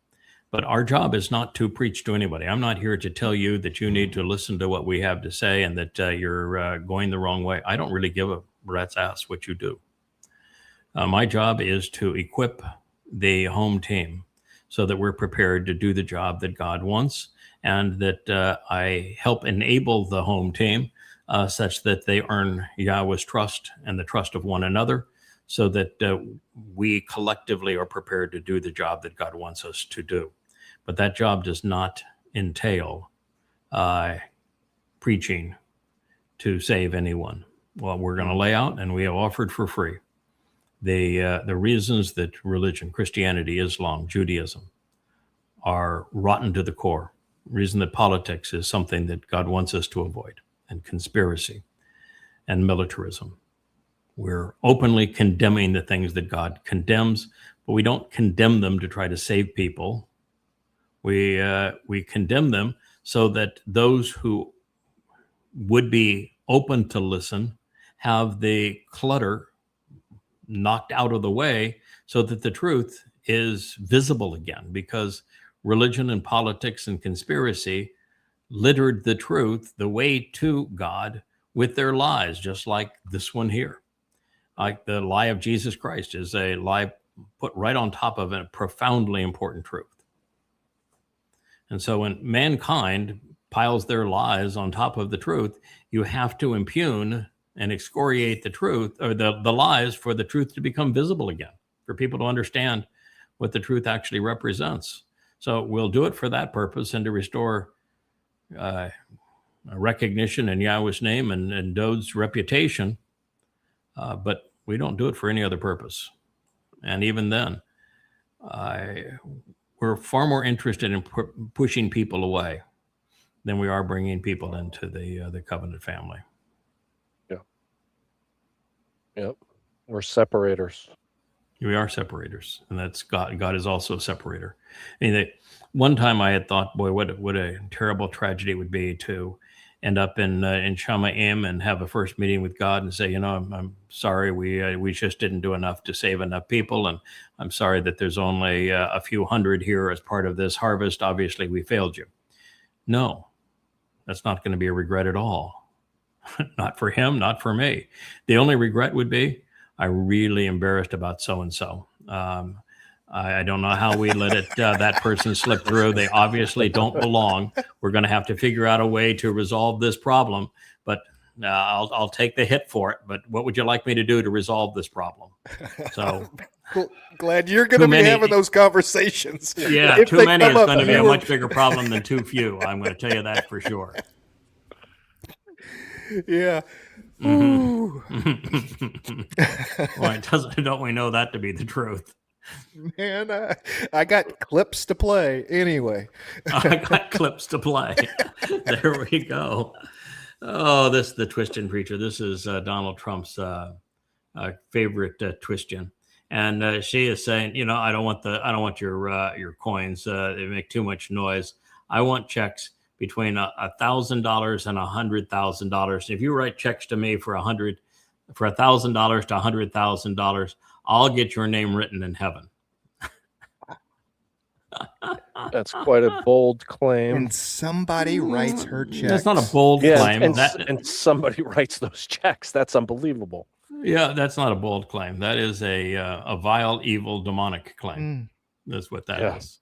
But our job is not to preach to anybody. I'm not here to tell you that you need to listen to what we have to say and that you're going the wrong way. I don't really give a rat's ass what you do. My job is to equip the home team so that we're prepared to do the job that God wants, and that I help enable the home team such that they earn Yahweh's trust and the trust of one another, so that we collectively are prepared to do the job that God wants us to do. But that job does not entail preaching to save anyone. Well, we're going to lay out, and we have offered for free, the reasons that religion, Christianity, Islam, Judaism, are rotten to the core. Reason that politics is something that God wants us to avoid, and conspiracy and militarism. We're openly condemning the things that God condemns, but we don't condemn them to try to save people. We condemn them so that those who would be open to listen have the clutter knocked out of the way so that the truth is visible again, because religion and politics and conspiracy littered the truth, the way to God, with their lies, just like this one here. Like the lie of Jesus Christ is a lie put right on top of a profoundly important truth. And so when mankind piles their lies on top of the truth, you have to impugn and excoriate the truth, or the lies, for the truth to become visible again, for people to understand what the truth actually represents. So we'll do it for that purpose, and to restore recognition in Yahweh's name and Dod's reputation. But we don't do it for any other purpose. And even then, we're far more interested in pushing people away than we are bringing people into the covenant family. Yeah. Yep. We're separators. We are separators, and that's God. God is also a separator. I mean, one time I had thought, boy, what a terrible tragedy it would be to end up in Shamayim and have a first meeting with God and say, I'm sorry, we just didn't do enough to save enough people, and I'm sorry that there's only a few hundred here as part of this harvest. Obviously, we failed you. No, that's not going to be a regret at all. Not for him, not for me. The only regret would be, I'm really embarrassed about so-and-so. I don't know how we let that person slip through. They obviously don't belong. We're going to have to figure out a way to resolve this problem, but I'll take the hit for it. But what would you like me to do to resolve this problem? So glad you're going to be having those conversations. Yeah, too many is going to be a much bigger problem than too few. I'm going to tell you that for sure. Yeah. Well, don't we know that to be the truth? Man, I got clips to play anyway. I got clips to play. There we go. Oh, the Twistin preacher. This is Donald Trump's favorite Twistin, and she is saying, I don't want your coins. They make too much noise. I want checks between $1,000 and $100,000. If you write checks to me for $1,000 to $100,000, I'll get your name written in heaven. That's quite a bold claim. And somebody writes her check. That's not a bold claim. And somebody writes those checks. That's unbelievable. Yeah, that's not a bold claim. That is a vile, evil, demonic claim. That's what that is.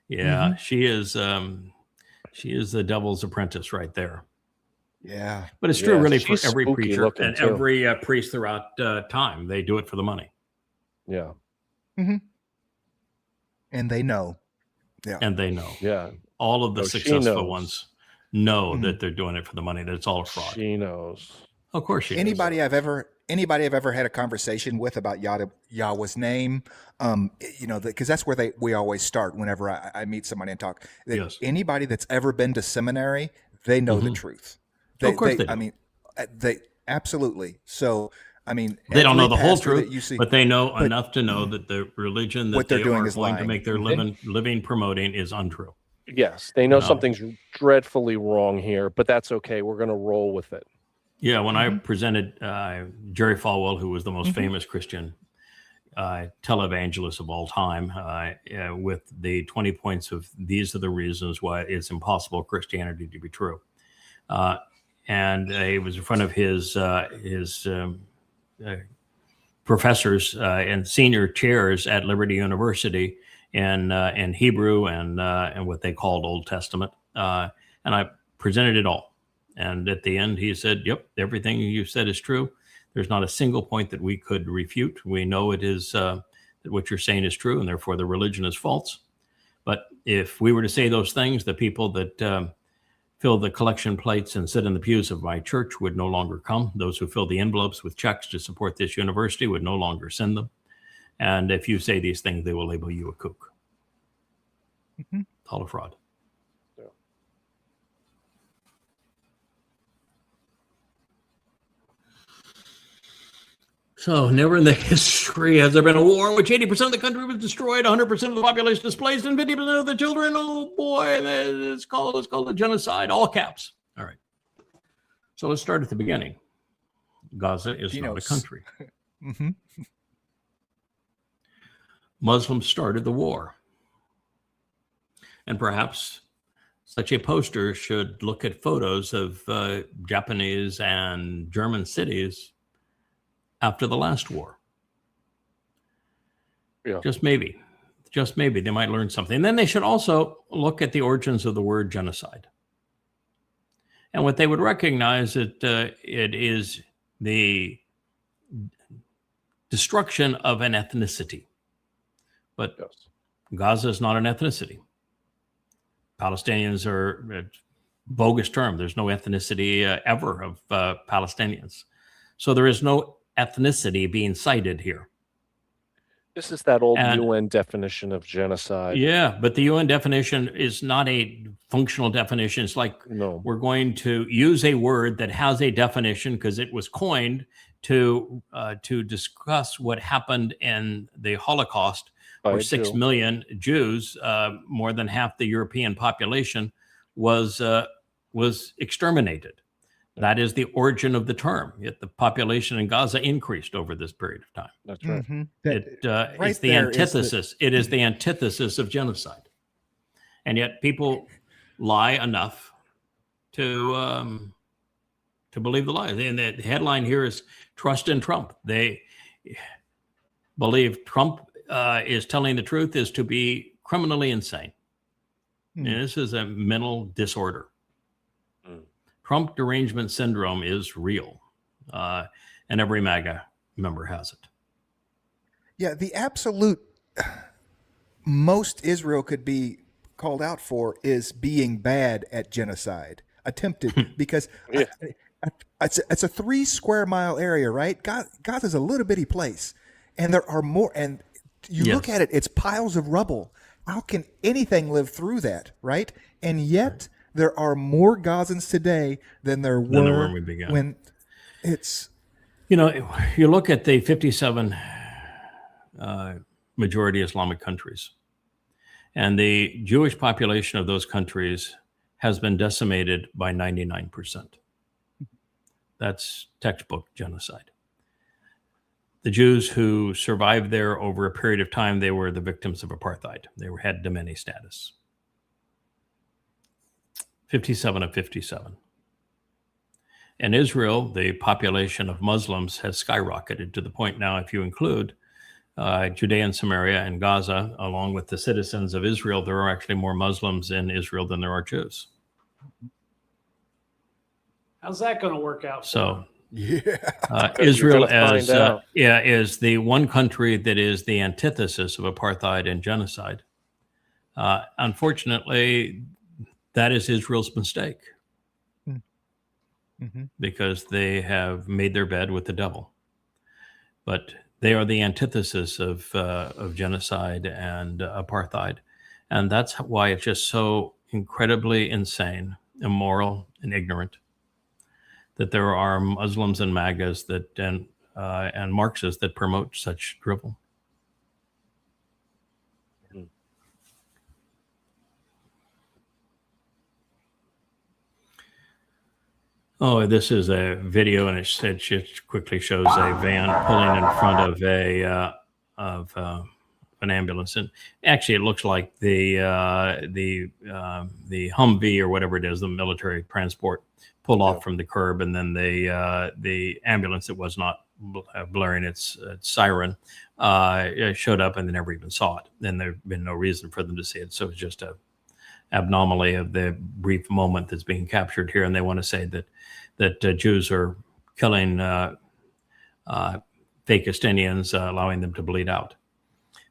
Yeah, she is the devil's apprentice right there. Yeah. But it's true really for every preacher and every priest throughout time. They do it for the money. Yeah. Mm-hmm. And they know. Yeah. And they know. Yeah. All of the successful ones know that they're doing it for the money, that it's all a fraud. She knows. Of course she anybody knows. I've ever had a conversation with about Yahweh's name, because that's where we always start whenever I meet somebody and talk. Yes. Anybody that's ever been to seminary, they know the truth. Of course they do. I mean, they absolutely. So, I mean, they don't know the whole truth, see, but they know enough to know that the religion that what they're they doing are is going lying. to make their living promoting is untrue. Yes, they know something's dreadfully wrong here, but that's okay. We're going to roll with it. Yeah, when I presented Jerry Falwell, who was the most famous Christian televangelists of all time with the 20 points of these are the reasons why it's impossible Christianity to be true. And he was in front of his professors and senior chairs at Liberty University in Hebrew and what they called Old Testament. And I presented it all. And at the end, he said, "Yep, everything you said is true. There's not a single point that we could refute. We know it is that what you're saying is true, and therefore the religion is false. But if we were to say those things, the people that fill the collection plates and sit in the pews of my church would no longer come. Those who fill the envelopes with checks to support this university would no longer send them. And if you say these things, they will label you a kook." Mm-hmm. All a fraud. So never in the history has there been a war in which 80% of the country was destroyed, 100% of the population displaced, and 50% of the children. Oh boy, it's called a genocide, all caps. All right. So let's start at the beginning. Gaza is not a country. Mm-hmm. Muslims started the war. And perhaps such a poster should look at photos of Japanese and German cities after the last war. Yeah. Just maybe they might learn something. And then they should also look at the origins of the word genocide. And what they would recognize that it is the destruction of an ethnicity. But Yes. Gaza is not an ethnicity. Palestinians are a bogus term. There's no ethnicity ever of Palestinians. So there is no ethnicity being cited here. This is that old And- UN definition of genocide. Yeah, but the UN definition is not a functional definition. It's like No. we're going to use a word that has a definition because it was coined to discuss what happened in the Holocaust, where I 6 do. million Jews, more than half the European population, was exterminated. That is the origin of the term. Yet the population in Gaza increased over this period of time. That's right. Mm-hmm. It's the antithesis. It is the antithesis of genocide, and yet people lie enough to believe the lie. And the headline here is "Trust in Trump." They believe Trump is telling the truth is to be criminally insane. Hmm. And this is a mental disorder. Hmm. Trump derangement syndrome is real, and every MAGA member has it. Yeah, the absolute most Israel could be called out for is being bad at genocide, attempted, because Yeah. it's a 3 square mile area, right? Gaza's a little bitty place, and there are more. And you look Yes. at it; it's piles of rubble. How can anything live through that, right? And yet there are more Gazans today than there Than there were were when we began. when it's. You know, you look at the 57 majority Islamic countries, and the Jewish population of those countries has been decimated by 99%. That's textbook genocide. The Jews who survived there over a period of time, they were the victims of apartheid. They had Domini status. 57 of 57. In Israel, the population of Muslims has skyrocketed to the point now, if you include Judea and Samaria and Gaza, along with the citizens of Israel, there are actually more Muslims in Israel than there are Jews. How's that going to work out? So You're Israel gonna find out. is the one country that is the antithesis of apartheid and genocide. Unfortunately, that is Israel's mistake. Mm-hmm. Because they have made their bed with the devil. But they are the antithesis of genocide and apartheid. And that's why it's just so incredibly insane, immoral, and ignorant that there are Muslims and MAGAs that and Marxists that promote such drivel. Oh, this is a video, and it just quickly shows a van pulling in front of an ambulance, and actually it looks like the Humvee or whatever it is, the military transport, pulled off from the curb, and then the ambulance that was not blaring its siren showed up, and they never even saw it. And there'd been no reason for them to see it, so it's just a anomaly of the brief moment that's being captured here. And they want to say that Jews are killing fake Palestinians, allowing them to bleed out.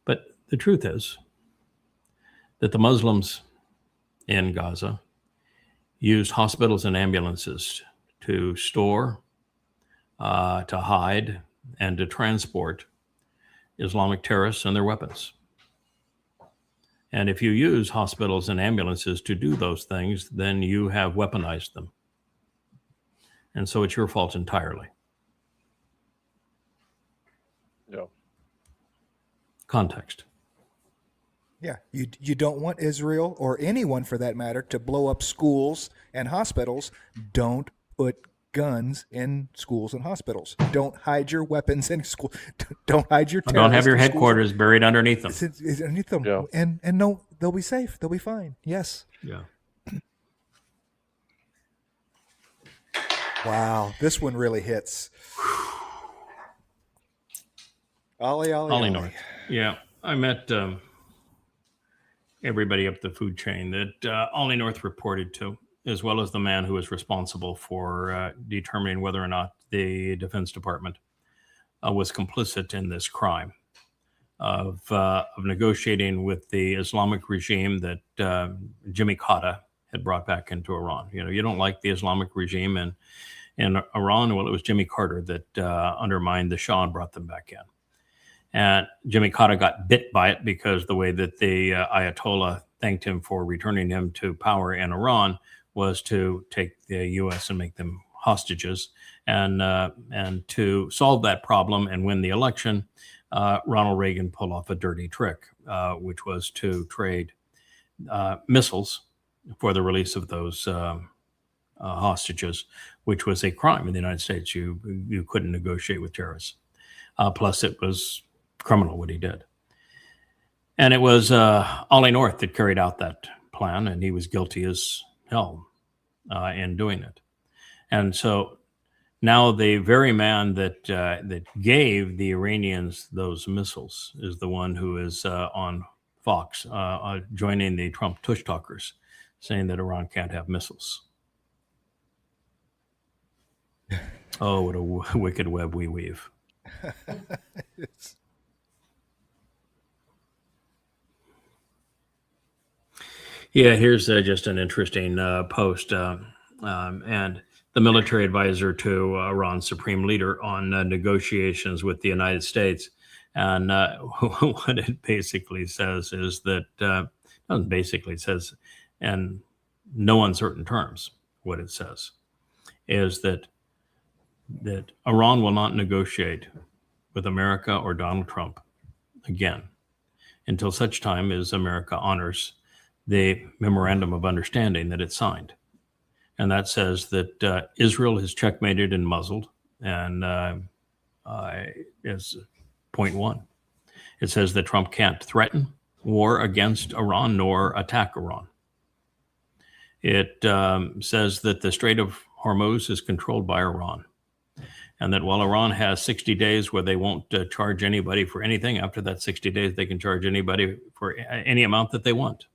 But the truth is that the Muslims in Gaza used hospitals and ambulances to store, to hide, and to transport Islamic terrorists and their weapons. And if you use hospitals and ambulances to do those things, then you have weaponized them. And so it's your fault entirely. Yeah. Context. Yeah, you don't want Israel, or anyone for that matter, to blow up schools and hospitals. Don't put guns in schools and hospitals. Don't hide your weapons in school. Don't hide your terrorists. Don't have your in schools. headquarters buried underneath them. It's underneath them. Yeah. And no, they'll be safe. They'll be fine. Yes. Yeah. Wow, this one really hits. Ollie North. Yeah, I met everybody up the food chain that Ollie North reported to, as well as the man who was responsible for determining whether or not the Defense Department was complicit in this crime of negotiating with the Islamic regime that Jimmy Carter had brought back into Iran. You know, you don't like the Islamic regime in Iran. Well, it was Jimmy Carter that undermined the Shah and brought them back in. And Jimmy Carter got bit by it because the way that the Ayatollah thanked him for returning him to power in Iran was to take the U.S. and make them hostages. And to solve that problem and win the election, Ronald Reagan pulled off a dirty trick, which was to trade missiles for the release of those hostages, which was a crime in the United States. You couldn't negotiate with terrorists. Plus, it was criminal what he did. And it was Ollie North that carried out that plan, and he was guilty as hell in doing it. And so now the very man that gave the Iranians those missiles is the one who is on Fox joining the Trump tush talkers, saying that Iran can't have missiles. Oh, what a wicked web we weave. Yeah, here's just an interesting post. And the military advisor to Iran's supreme leader on negotiations with the United States. And what it basically says is that, it says, in no uncertain terms, what it says is that Iran will not negotiate with America or Donald Trump again until such time as America honors the memorandum of understanding that it signed. And that says that Israel is checkmated and muzzled, and is point one. It says that Trump can't threaten war against Iran nor attack Iran. It says that the Strait of Hormuz is controlled by Iran, and that while Iran has 60 days where they won't charge anybody for anything, after that 60 days, they can charge anybody for any amount that they want.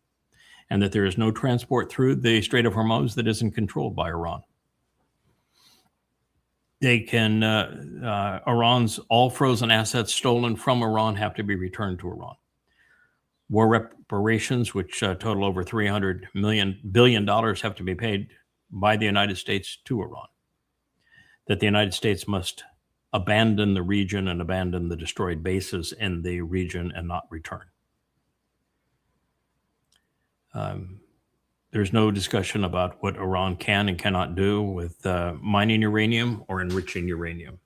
And that there is no transport through the Strait of Hormuz that isn't controlled by Iran. They can, Iran's all frozen assets stolen from Iran have to be returned to Iran. War reparations, which total over $300 billion, have to be paid by the United States to Iran. That the United States must abandon the region and abandon the destroyed bases in the region and not return. There's no discussion about what Iran can and cannot do with mining uranium or enriching uranium.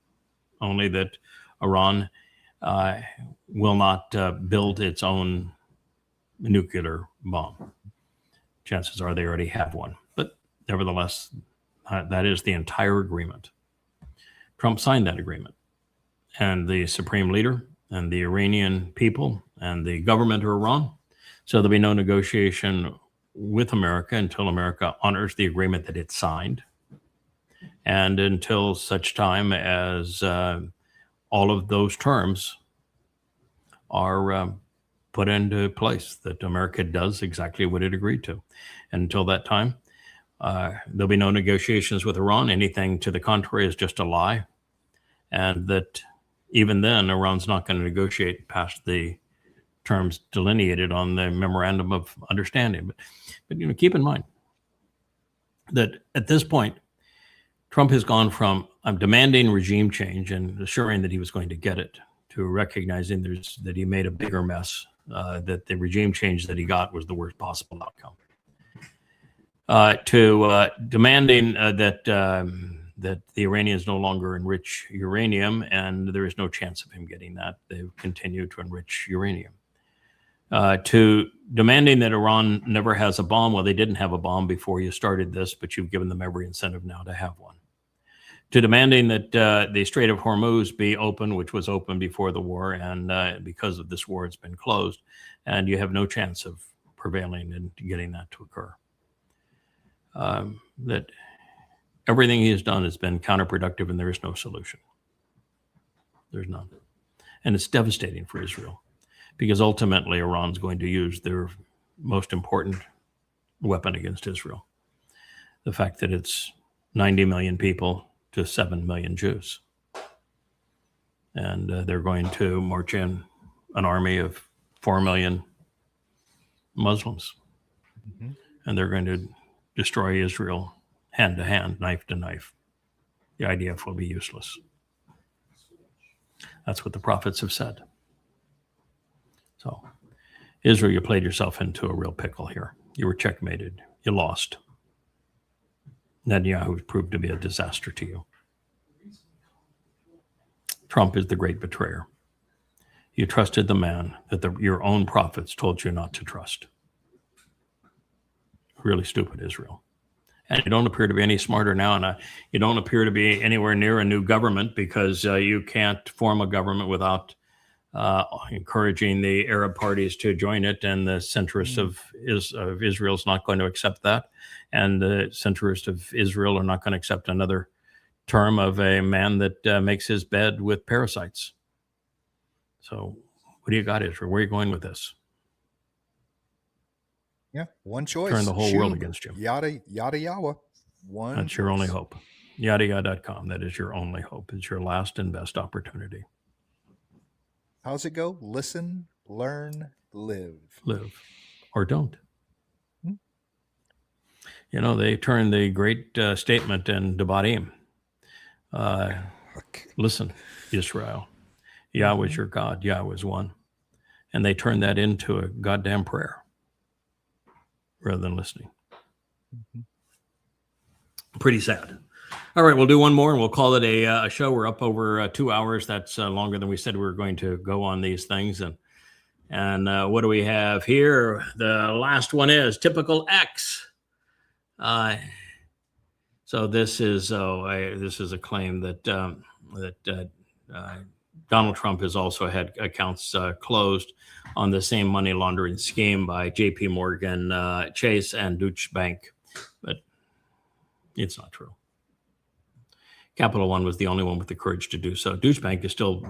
Only that Iran will not build its own nuclear bomb. Chances are they already have one. But nevertheless, that is the entire agreement. Trump signed that agreement. And the supreme leader and the Iranian people and the government of Iran. So there'll be no negotiation with America until America honors the agreement that it signed, and until such time as all of those terms are put into place, that America does exactly what it agreed to. And until that time, there'll be no negotiations with Iran. Anything to the contrary is just a lie. And that even then, Iran's not going to negotiate past the terms delineated on the memorandum of understanding. But keep in mind that at this point, Trump has gone from demanding regime change and assuring that he was going to get it, to recognizing that he made a bigger mess, that the regime change that he got was the worst possible outcome, to demanding that the Iranians no longer enrich uranium, and there is no chance of him getting that. They continue to enrich uranium. To demanding that Iran never has a bomb. Well, they didn't have a bomb before you started this, but you've given them every incentive now to have one. To demanding that the Strait of Hormuz be open, which was open before the war, and because of this war, it's been closed, and you have no chance of prevailing in getting that to occur. That everything he has done has been counterproductive, and there is no solution. There's none. And it's devastating for Israel, because ultimately Iran's going to use their most important weapon against Israel. The fact that it's 90 million people to 7 million Jews. And they're going to march in an army of 4 million Muslims. Mm-hmm. And they're going to destroy Israel hand to hand, knife to knife. The IDF will be useless. That's what the prophets have said. So, Israel, you played yourself into a real pickle here. You were checkmated. You lost. Netanyahu proved to be a disaster to you. Trump is the great betrayer. You trusted the man that your own prophets told you not to trust. Really stupid, Israel. And you don't appear to be any smarter now, and you don't appear to be anywhere near a new government, because you can't form a government without encouraging the Arab parties to join it, and the centrists of Israel is not going to accept that, and the centrists of Israel are not going to accept another term of a man that makes his bed with parasites. So what do you got, Israel? Where are you going with this? Yeah, one choice. Turn the whole world against you. Yada, yada, yada. That's your only hope. Yada.com. That is your only hope. It's your last and best opportunity. How's it go? Listen, learn, live. Live. Or don't. You know, they turned the great statement in Devarim. Listen, Israel. Yahweh is your God. Yahweh is one. And they turned that into a goddamn prayer rather than listening. Pretty sad. All right, we'll do one more and we'll call it a show. We're up over 2 hours. That's longer than we said we were going to go on these things. And what do we have here? The last one is typical X. So this is a claim that Donald Trump has also had accounts closed on the same money laundering scheme by J.P. Morgan Chase and Deutsche Bank, but it's not true. Capital One was the only one with the courage to do so. Deutsche Bank is still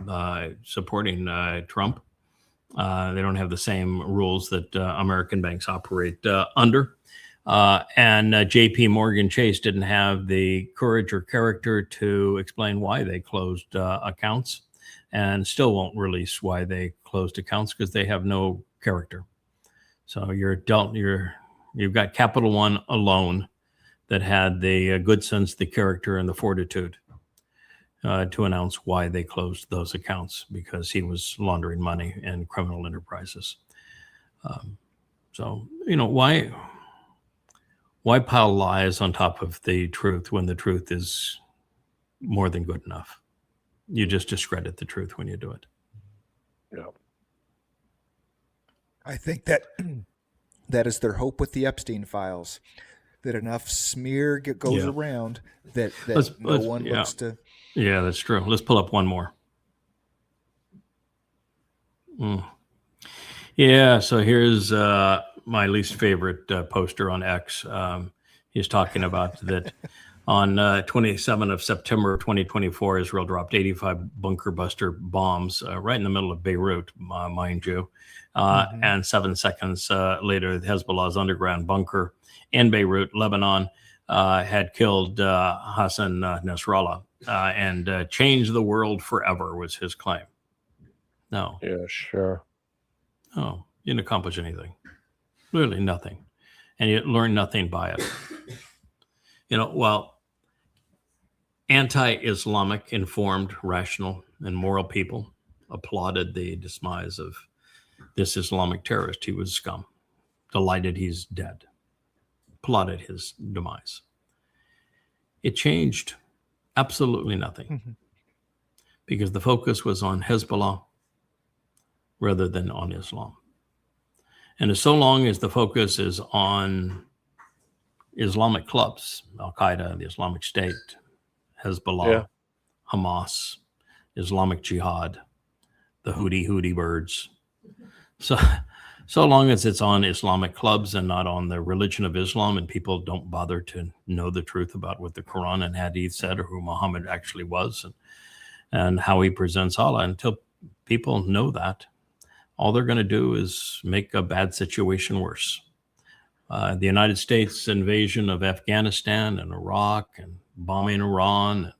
supporting Trump. They don't have the same rules that American banks operate under. And J.P. Morgan Chase didn't have the courage or character to explain why they closed accounts, and still won't release why they closed accounts because they have no character. So you've got Capital One alone that had the good sense, the character, and the fortitude to announce why they closed those accounts, because he was laundering money in criminal enterprises. So, you know, why pile lies on top of the truth when the truth is more than good enough? You just discredit the truth when you do it. Yeah. I think that that is their hope with the Epstein files, that enough smear goes around that no one looks to. Yeah, that's true. Let's pull up one more. Yeah, so here's my least favorite poster on X. He's talking about that on 27th of September 2024, Israel dropped 85 bunker buster bombs right in the middle of Beirut, mind you. And 7 seconds later, Hezbollah's underground bunker in Beirut, Lebanon, had killed Hassan Nasrallah and changed the world forever, was his claim. No. Yeah, sure. Oh, you didn't accomplish anything. Literally nothing. And you learn nothing by it. Well, anti-Islamic, informed, rational, and moral people applauded the demise of this Islamic terrorist. He was scum. Delighted he's dead. Applauded his demise. It changed absolutely nothing because the focus was on Hezbollah rather than on Islam. And as so long as the focus is on Islamic clubs, Al-Qaeda, the Islamic State, Hezbollah, Hamas, Islamic Jihad, the Houthi birds. So long as it's on Islamic clubs and not on the religion of Islam, and people don't bother to know the truth about what the Quran and Hadith said or who Muhammad actually was and how he presents Allah, until people know that, all they're going to do is make a bad situation worse. The United States invasion of Afghanistan and Iraq and bombing Iran,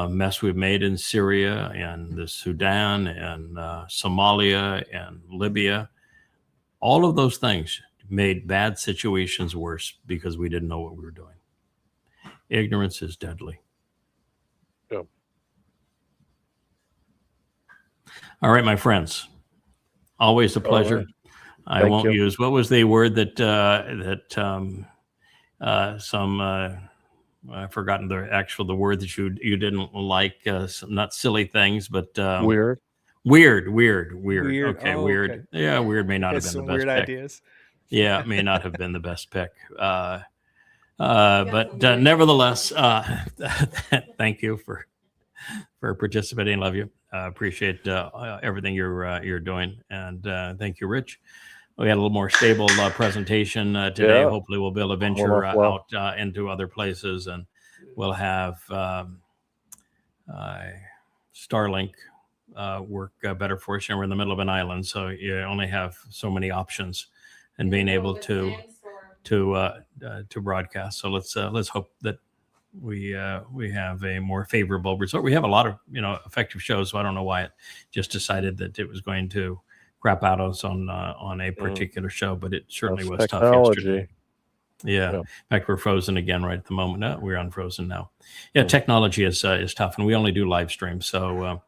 mess we've made in Syria and the Sudan and Somalia and Libya, all of those things made bad situations worse because we didn't know what we were doing. Ignorance is deadly. Yep. All right, my friends. Always a pleasure. Right. I won't use, what was the word that I've forgotten the word that you didn't like, not silly things, but Weird. Weird. Okay, Oh, weird. Okay. Yeah, weird may not have been the best weird pick. ideas. Yeah, it may not have been the best pick. But nevertheless, thank you for participating. Love you. Appreciate everything you're doing, and thank you, Rich. We had a little more stable presentation today. Yeah. Hopefully, we'll be able to venture out into other places, and we'll have Starlink work better for us. And we're in the middle of an island, so you only have so many options, and being able to broadcast. So let's hope that we have a more favorable result. We have a lot of effective shows, so I don't know why it just decided that it was going to crap out us on a particular show, but it certainly was tough yesterday. Yeah. In fact, we're frozen again right at the moment. No, we're unfrozen now. Yeah, technology is tough, and we only do live streams, so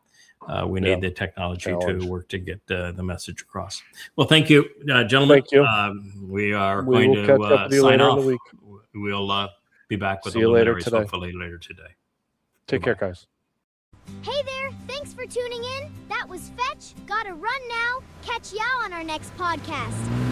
we need the technology to work to get the message across. Well, thank you, gentlemen. Thank you. We are We going will catch up to with you sign later in off. the week. We'll be back with See you later Illuminaries today. hopefully later today. Take care, guys. Hey there, thanks for tuning in. That was Fetch. Gotta run now. Catch y'all on our next podcast.